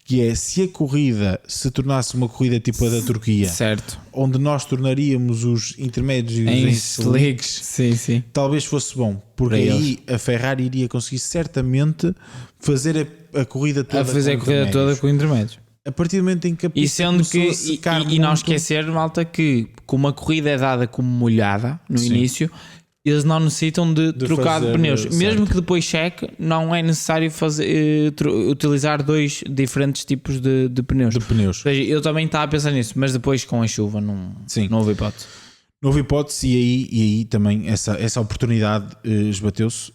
que é se a corrida se tornasse uma corrida tipo a da Turquia, certo, onde nós tornaríamos os intermédios em slicks, sim. Talvez fosse bom, porque aí a Ferrari iria conseguir certamente fazer a corrida toda com intermédios. A partir do momento em que a pista e não esquecer, malta, que como a corrida é dada como molhada no início, eles não necessitam de trocar de pneus. Certo. Mesmo que depois cheque, não é necessário utilizar 2 diferentes tipos de pneus. Ou seja, eu também estava a pensar nisso, mas depois com a chuva não houve hipótese. Não houve hipótese e aí também essa oportunidade esbateu-se.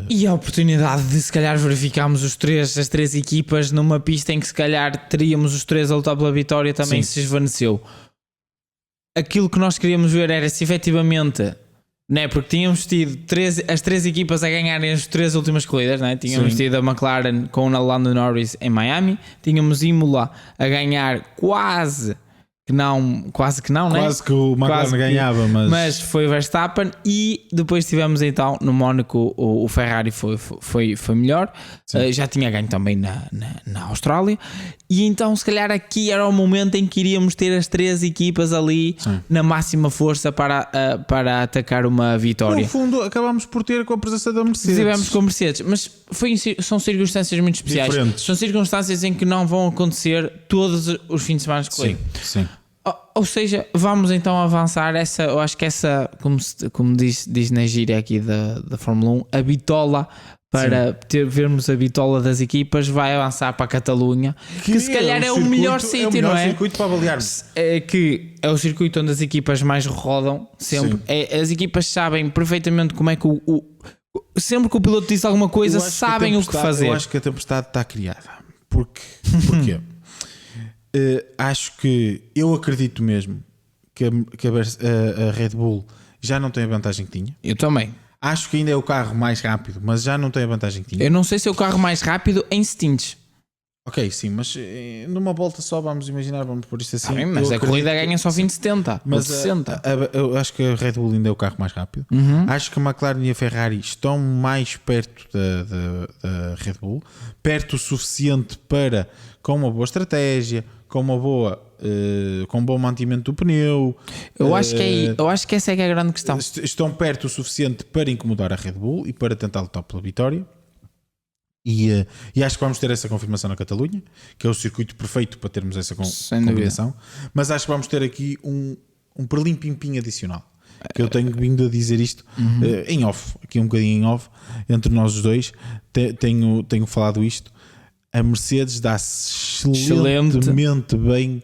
E a oportunidade de se calhar verificarmos as 3 equipas numa pista em que se calhar teríamos os 3 a lutar pela vitória também se esvaneceu. Aquilo que nós queríamos ver era se efetivamente, né, porque tínhamos tido as 3 equipas a ganharem as 3 últimas corridas, né? Tínhamos tido a McLaren com o Lando Norris em Miami, tínhamos Imola a ganhar quase, que não, quase que não, né? Quase que o McLaren ganhava, mas foi Verstappen. E depois tivemos então no Mónaco o Ferrari foi melhor, já tinha ganho também na Austrália, e então se calhar aqui era o momento em que iríamos ter as 3 equipas ali na máxima força para atacar uma vitória. No fundo acabámos por ter com a presença da Mercedes. Tivemos com a Mercedes, mas são circunstâncias muito especiais. Diferentes. São circunstâncias em que não vão acontecer todos os fins de semana de corrida. Sim. Ou seja, vamos então avançar. Eu acho que essa, como diz na gíria aqui da Fórmula 1, a bitola para vermos a bitola das equipas vai avançar para a Catalunha, que se calhar é o melhor sítio, não é? É o melhor circuito para avaliarmos. Que é o circuito onde as equipas mais rodam sempre. As equipas sabem perfeitamente como é que sempre que o piloto diz alguma coisa, sabem o que fazer. Eu acho que a tempestade está criada. Porquê? Acho que eu acredito mesmo que a Red Bull já não tem a vantagem que tinha. Eu também. Acho que ainda é o carro mais rápido, mas já não tem a vantagem que tinha. Eu não sei se é o carro mais rápido em stints. Ok, sim, mas numa volta só, vamos por isto assim. Mas a corrida ganha só 20 de 70, mas 60. Eu acho que a Red Bull ainda é o carro mais rápido. Acho que a McLaren e a Ferrari estão mais perto da Red Bull, perto o suficiente para, com uma boa estratégia, com um bom mantimento do pneu. Eu acho que essa é que é a grande questão. Estão perto o suficiente para incomodar a Red Bull e para tentar lutar pela vitória. E acho que vamos ter essa confirmação na Catalunha, que é o circuito perfeito para termos essa combinação. Mas acho que vamos ter aqui um perlim-pim-pim adicional, que eu tenho vindo a dizer isto em off, aqui um bocadinho em off, entre nós os dois. Tenho falado isto. A Mercedes dá-se excelentemente bem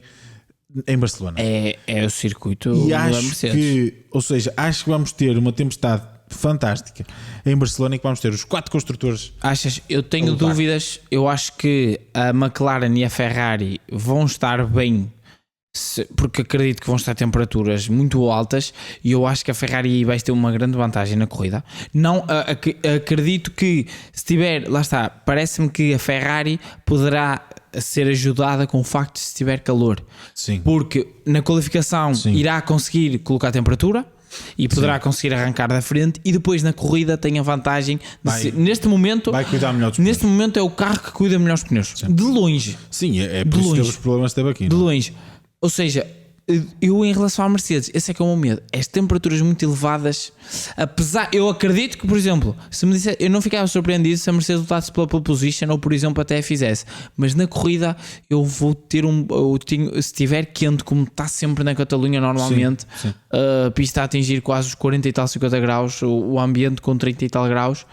em Barcelona. É o circuito e da acho Mercedes. acho que vamos ter uma tempestade fantástica em Barcelona, em que vamos ter os 4 construtores. Achas? Eu tenho dúvidas. Eu acho que a McLaren e a Ferrari vão estar bem, porque acredito que vão estar temperaturas muito altas, e eu acho que a Ferrari vai ter uma grande vantagem na corrida. Não acredito que se tiver, lá está, parece-me que a Ferrari poderá ser ajudada com o facto de se tiver calor. Sim. Porque na qualificação irá conseguir colocar temperatura e poderá conseguir arrancar da frente, e depois na corrida tem a vantagem de neste momento vai cuidar melhor dos pneus. Neste momento é o carro que cuida melhor dos pneus. De longe. Sim, é por isso que teve os problemas que teve aqui. De longe. Ou seja, eu em relação à Mercedes, esse é que é o meu medo. As temperaturas muito elevadas, apesar, eu acredito que, por exemplo, se me disser, eu não ficava surpreendido se a Mercedes lutasse pela pole position ou, por exemplo, até a fizesse, mas na corrida eu vou ter se estiver quente, como está sempre na Catalunha normalmente, a pista a atingir quase os 40 e tal, 50 graus, o ambiente com 30 e tal graus,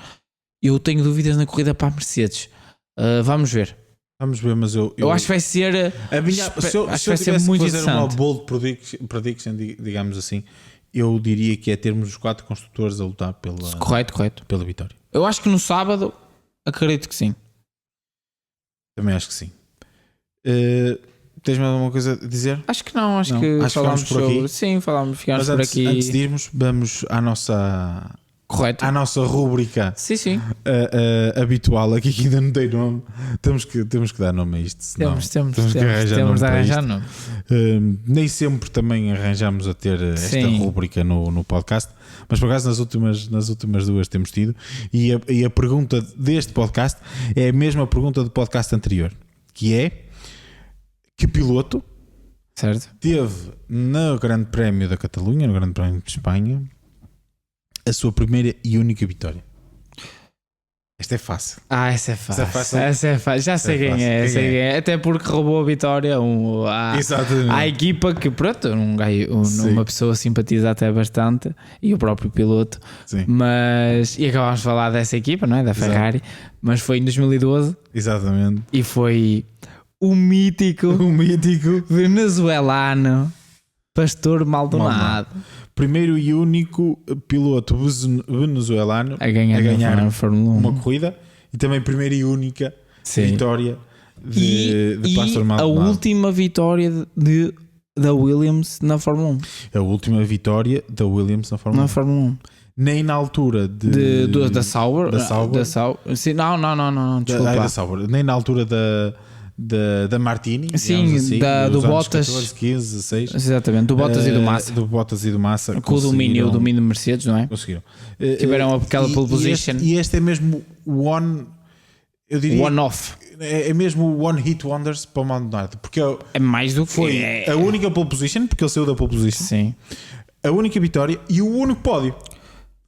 eu tenho dúvidas na corrida para a Mercedes. Vamos ver. Vamos ver, mas eu acho que vai ser. Se eu tivesse que fazer uma bold prediction, digamos assim, eu diria que é termos os 4 construtores a lutar pela vitória. Eu acho que no sábado, acredito que sim. Também acho que sim. Tens mais alguma coisa a dizer? Acho que não, acho que falámos por aqui. Sim, ficámos por aqui. Antes de irmos, vamos à nossa. Correto. À nossa rúbrica habitual, aqui que ainda não tem nome. Temos que dar nome a isto. Temos que arranjar nome. Nem sempre também arranjamos a ter esta rúbrica no podcast, mas por acaso nas últimas 2 temos tido. E a pergunta deste podcast é a mesma pergunta do podcast anterior, que é: que piloto teve no Grande Prémio da Catalunha, no Grande Prémio de Espanha, a sua primeira e única vitória? Esta é fácil. Essa é fácil. Já sei quem é. Até porque roubou a vitória à equipa que, pronto, uma pessoa simpatiza até bastante, e o próprio piloto. Sim. E acabámos de falar dessa equipa, não é? Da Ferrari. Mas foi em 2012. Exatamente. E foi o mítico venezuelano Pastor Maldonado. Primeiro e único piloto venezuelano a ganhar na Fórmula 1. Uma corrida, e também primeira e única vitória de Pastor Maldonado. A última vitória da Williams na Fórmula 1. A última vitória da Williams na Fórmula 1. Nem na altura da Sauber. Sim, não, desculpa. Da Sauber. Nem na altura da Martini. Sim, assim, do Bottas. 14, 15, 16. Exatamente, do Bottas e do Massa. Do Bottas e do Massa. Com o domínio Mercedes, não é? Conseguiram. Tiveram aquela pole position. E este é mesmo o eu diria. One-off. É mesmo o one hit wonders para o Maldonado. Porque é mais do que foi a única pole position, porque ele saiu da pole position. Sim. A única vitória e o único pódio.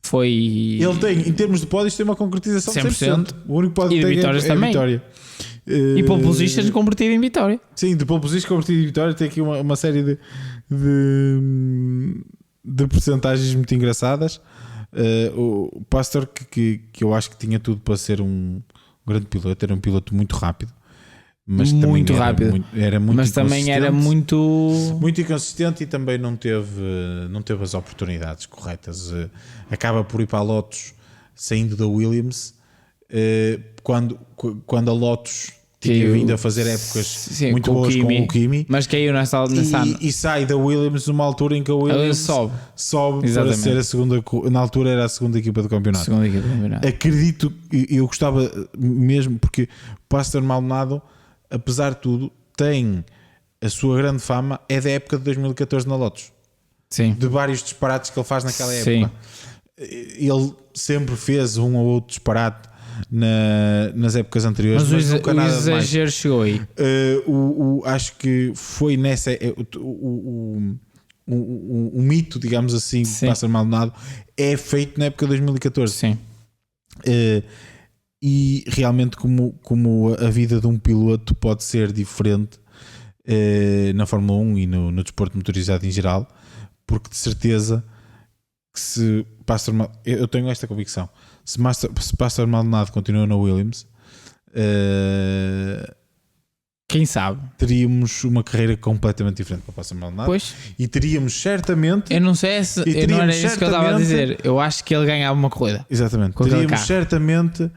Foi. Ele tem, em termos de pódios, tem uma concretização de 100%. O único pódio e que de tem vitórias é também. Vitória. E pole position convertido em vitória. Sim, de pole position convertido em vitória. Tem aqui uma série de percentagens muito engraçadas. O Pastor, que eu acho que tinha tudo para ser um grande piloto, era um piloto muito rápido. Mas muito rápido. Era muito mas também era muito inconsistente e também não teve as oportunidades corretas. Acaba por ir para a Lotus saindo da Williams, quando a Lotus tinha vindo a fazer épocas muito boas com o Kimi, mas caiu nessa ano. E sai da Williams numa altura em que a Williams sobe para ser a segunda, na altura era a segunda equipa do campeonato. Acredito, eu gostava mesmo, porque o Pastor Maldonado, apesar de tudo, tem a sua grande fama, é da época de 2014 na Lotus. Sim. De vários disparates que ele faz naquela época. Sim. Ele sempre fez um ou outro disparate nas épocas anteriores, mas nunca nada o exagero chegou aí. Acho que foi nessa o mito, digamos assim, de Pastor Maldonado é feito na época de 2014. Sim. E realmente como a vida de um piloto pode ser diferente na Fórmula 1 e no desporto motorizado em geral, porque de certeza que se Pastor Maldonado, eu tenho esta convicção, se Pastor Maldonado continua na Williams, quem sabe, teríamos uma carreira completamente diferente para Pastor Maldonado. Pois. E teríamos certamente, eu não sei se não era isso que eu estava a dizer, eu acho que ele ganhava uma corrida. Exatamente, teríamos certamente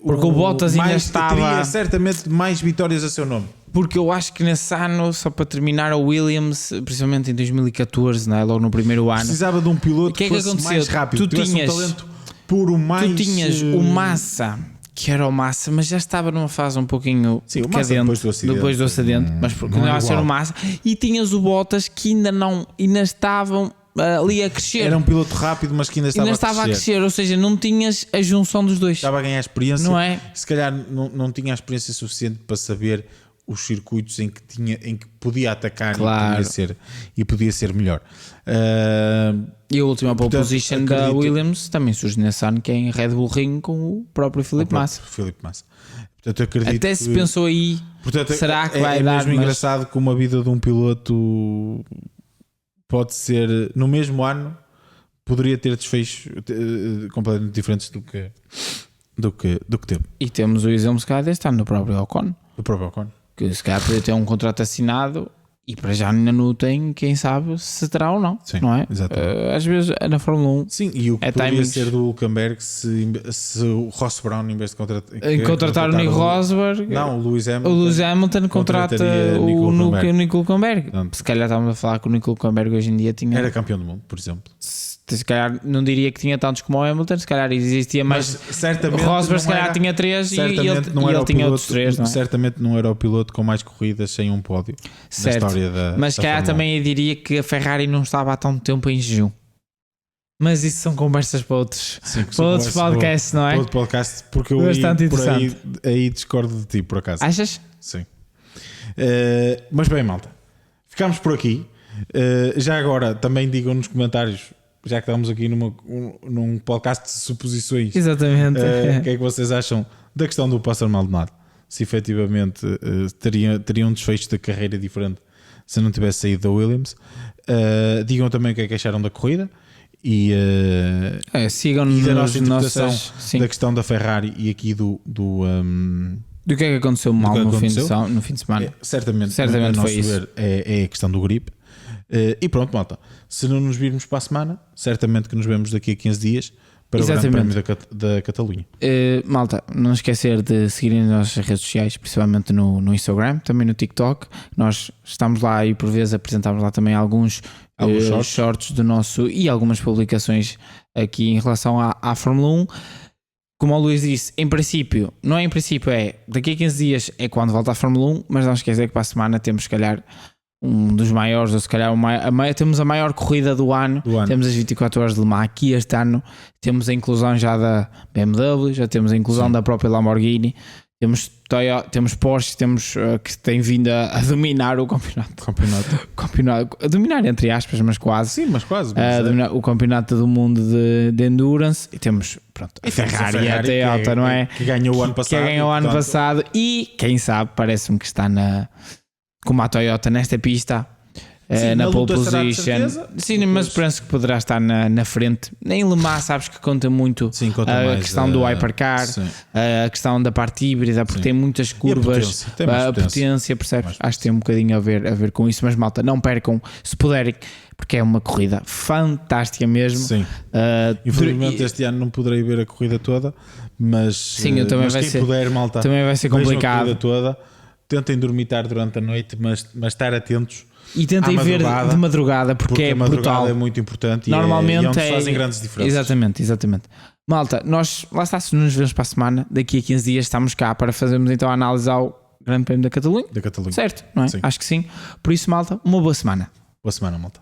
porque o Bottas ainda estava, teria certamente mais vitórias a seu nome. Porque eu acho que nesse ano, só para terminar, a Williams, principalmente em 2014, não é? Logo no primeiro ano, precisava de um piloto que fosse mais rápido, tu tinhas um talento puro mais. Tu tinhas o Massa, que era o Massa, mas já estava numa fase um pouquinho decadente depois do acidente, mas continuava a ser o Massa, e tinhas o Bottas que ainda estavam ali a crescer. Era um piloto rápido, mas que ainda estava a crescer. Ou seja, não tinhas a junção dos dois. Estava a ganhar experiência, não é? Se calhar não tinha a experiência suficiente para saber os circuitos em que podia atacar, claro, e podia ser melhor. E a última pole position da Williams também surge nesse ano, que é em Red Bull Ring com o próprio Felipe Massa. Portanto, acredito até se pensou aí, será que vai dar? É mesmo engraçado como a vida de um piloto pode ser, no mesmo ano, poderia ter desfechos completamente diferentes do que teve. E temos o exemplo, se calhar, deste ano, do próprio Ocon. Que se calhar podia ter um contrato assinado e para já ainda não tem, quem sabe se terá ou não. Sim, não é? Às vezes na Fórmula 1. Sim, e o que poderia ser do Hülkenberg se o Ross Brown, em vez de contratar o Nico Rosberg, não, o Lewis Hamilton contrata o Nico Hülkenberg. Se calhar estávamos a falar que o Nico Hülkenberg hoje em dia era campeão do mundo, por exemplo. Se calhar não diria que tinha tantos como o Hamilton, se calhar existia mais. Mas certamente o Rosberg se calhar tinha 3 e ele tinha outros 3. Certamente não era o piloto com mais corridas sem um pódio na história da. Mas se calhar também eu diria que a Ferrari não estava há tanto tempo em jejum. Mas isso são conversas para outros, podcasts, não é? Para outro podcast, porque eu aí discordo de ti, por acaso. Achas? Sim. Mas bem, malta, ficamos por aqui. Já agora também digam nos comentários, já que estamos aqui num podcast de suposições, exatamente, o que é que vocês acham da questão do Pastor Maldonado? Se efetivamente teria um desfecho da carreira diferente se não tivesse saído da Williams. Digam também o que é que acharam da corrida e sigam-nos da nossa interpretação da questão da Ferrari e aqui do que é que aconteceu mal no fim de semana. Certamente foi isso. É a questão do grip. E pronto, malta, se não nos virmos para a semana, certamente que nos vemos daqui a 15 dias para o Grande Prémio da Catalunha. Malta, não esquecer de seguirem as nossas redes sociais, principalmente no Instagram, também no TikTok. Nós estamos lá e por vezes apresentamos lá também alguns shorts do nosso e algumas publicações aqui em relação à Fórmula 1. como o Luís disse, em princípio, não é em princípio, é daqui a 15 dias é quando volta a Fórmula 1, mas não esquecer que para a semana temos se calhar um dos maiores, ou se calhar temos a maior corrida do ano. Temos as 24 horas de Le Mans aqui este ano, temos a inclusão já da BMW, já temos a inclusão da própria Lamborghini, temos Toyota, temos Porsche, temos que tem vindo a dominar o campeonato, a dominar entre aspas, mas quase. Sim, mas quase. Dominar o campeonato do mundo de endurance, e temos a Ferrari e a Toyota, não é? Que ganhou o ano passado. Que ganhou o ano passado e quem sabe, parece-me que está como a Toyota nesta pista. Na pole position, sim, mas penso que poderá estar na frente. Nem Le Mans, sabes que conta muito. Sim, conta a mais, questão do hypercar, a questão da parte híbrida, porque tem muitas curvas, a potência, percebes? Acho que tem um bocadinho a ver com isso. Mas malta, não percam se puderem, porque é uma corrida fantástica mesmo. Sim. Infelizmente este ano não poderei ver a corrida toda, mas, sim, eu também mas quem puder, malta, também vai ser complicado. A corrida toda, tentem dormitar durante a noite, mas estar atentos. E tentem ver de madrugada, porque é a madrugada brutal. É muito importante. Normalmente e onde fazem grandes diferenças. Exatamente. Malta, nós lá está, se nos vemos para a semana, daqui a 15 dias estamos cá para fazermos então a análise ao Grande Prémio da Catalunha. Da Catalunha. Certo, não é? Sim. Acho que sim. Por isso, malta, uma boa semana. Boa semana, malta.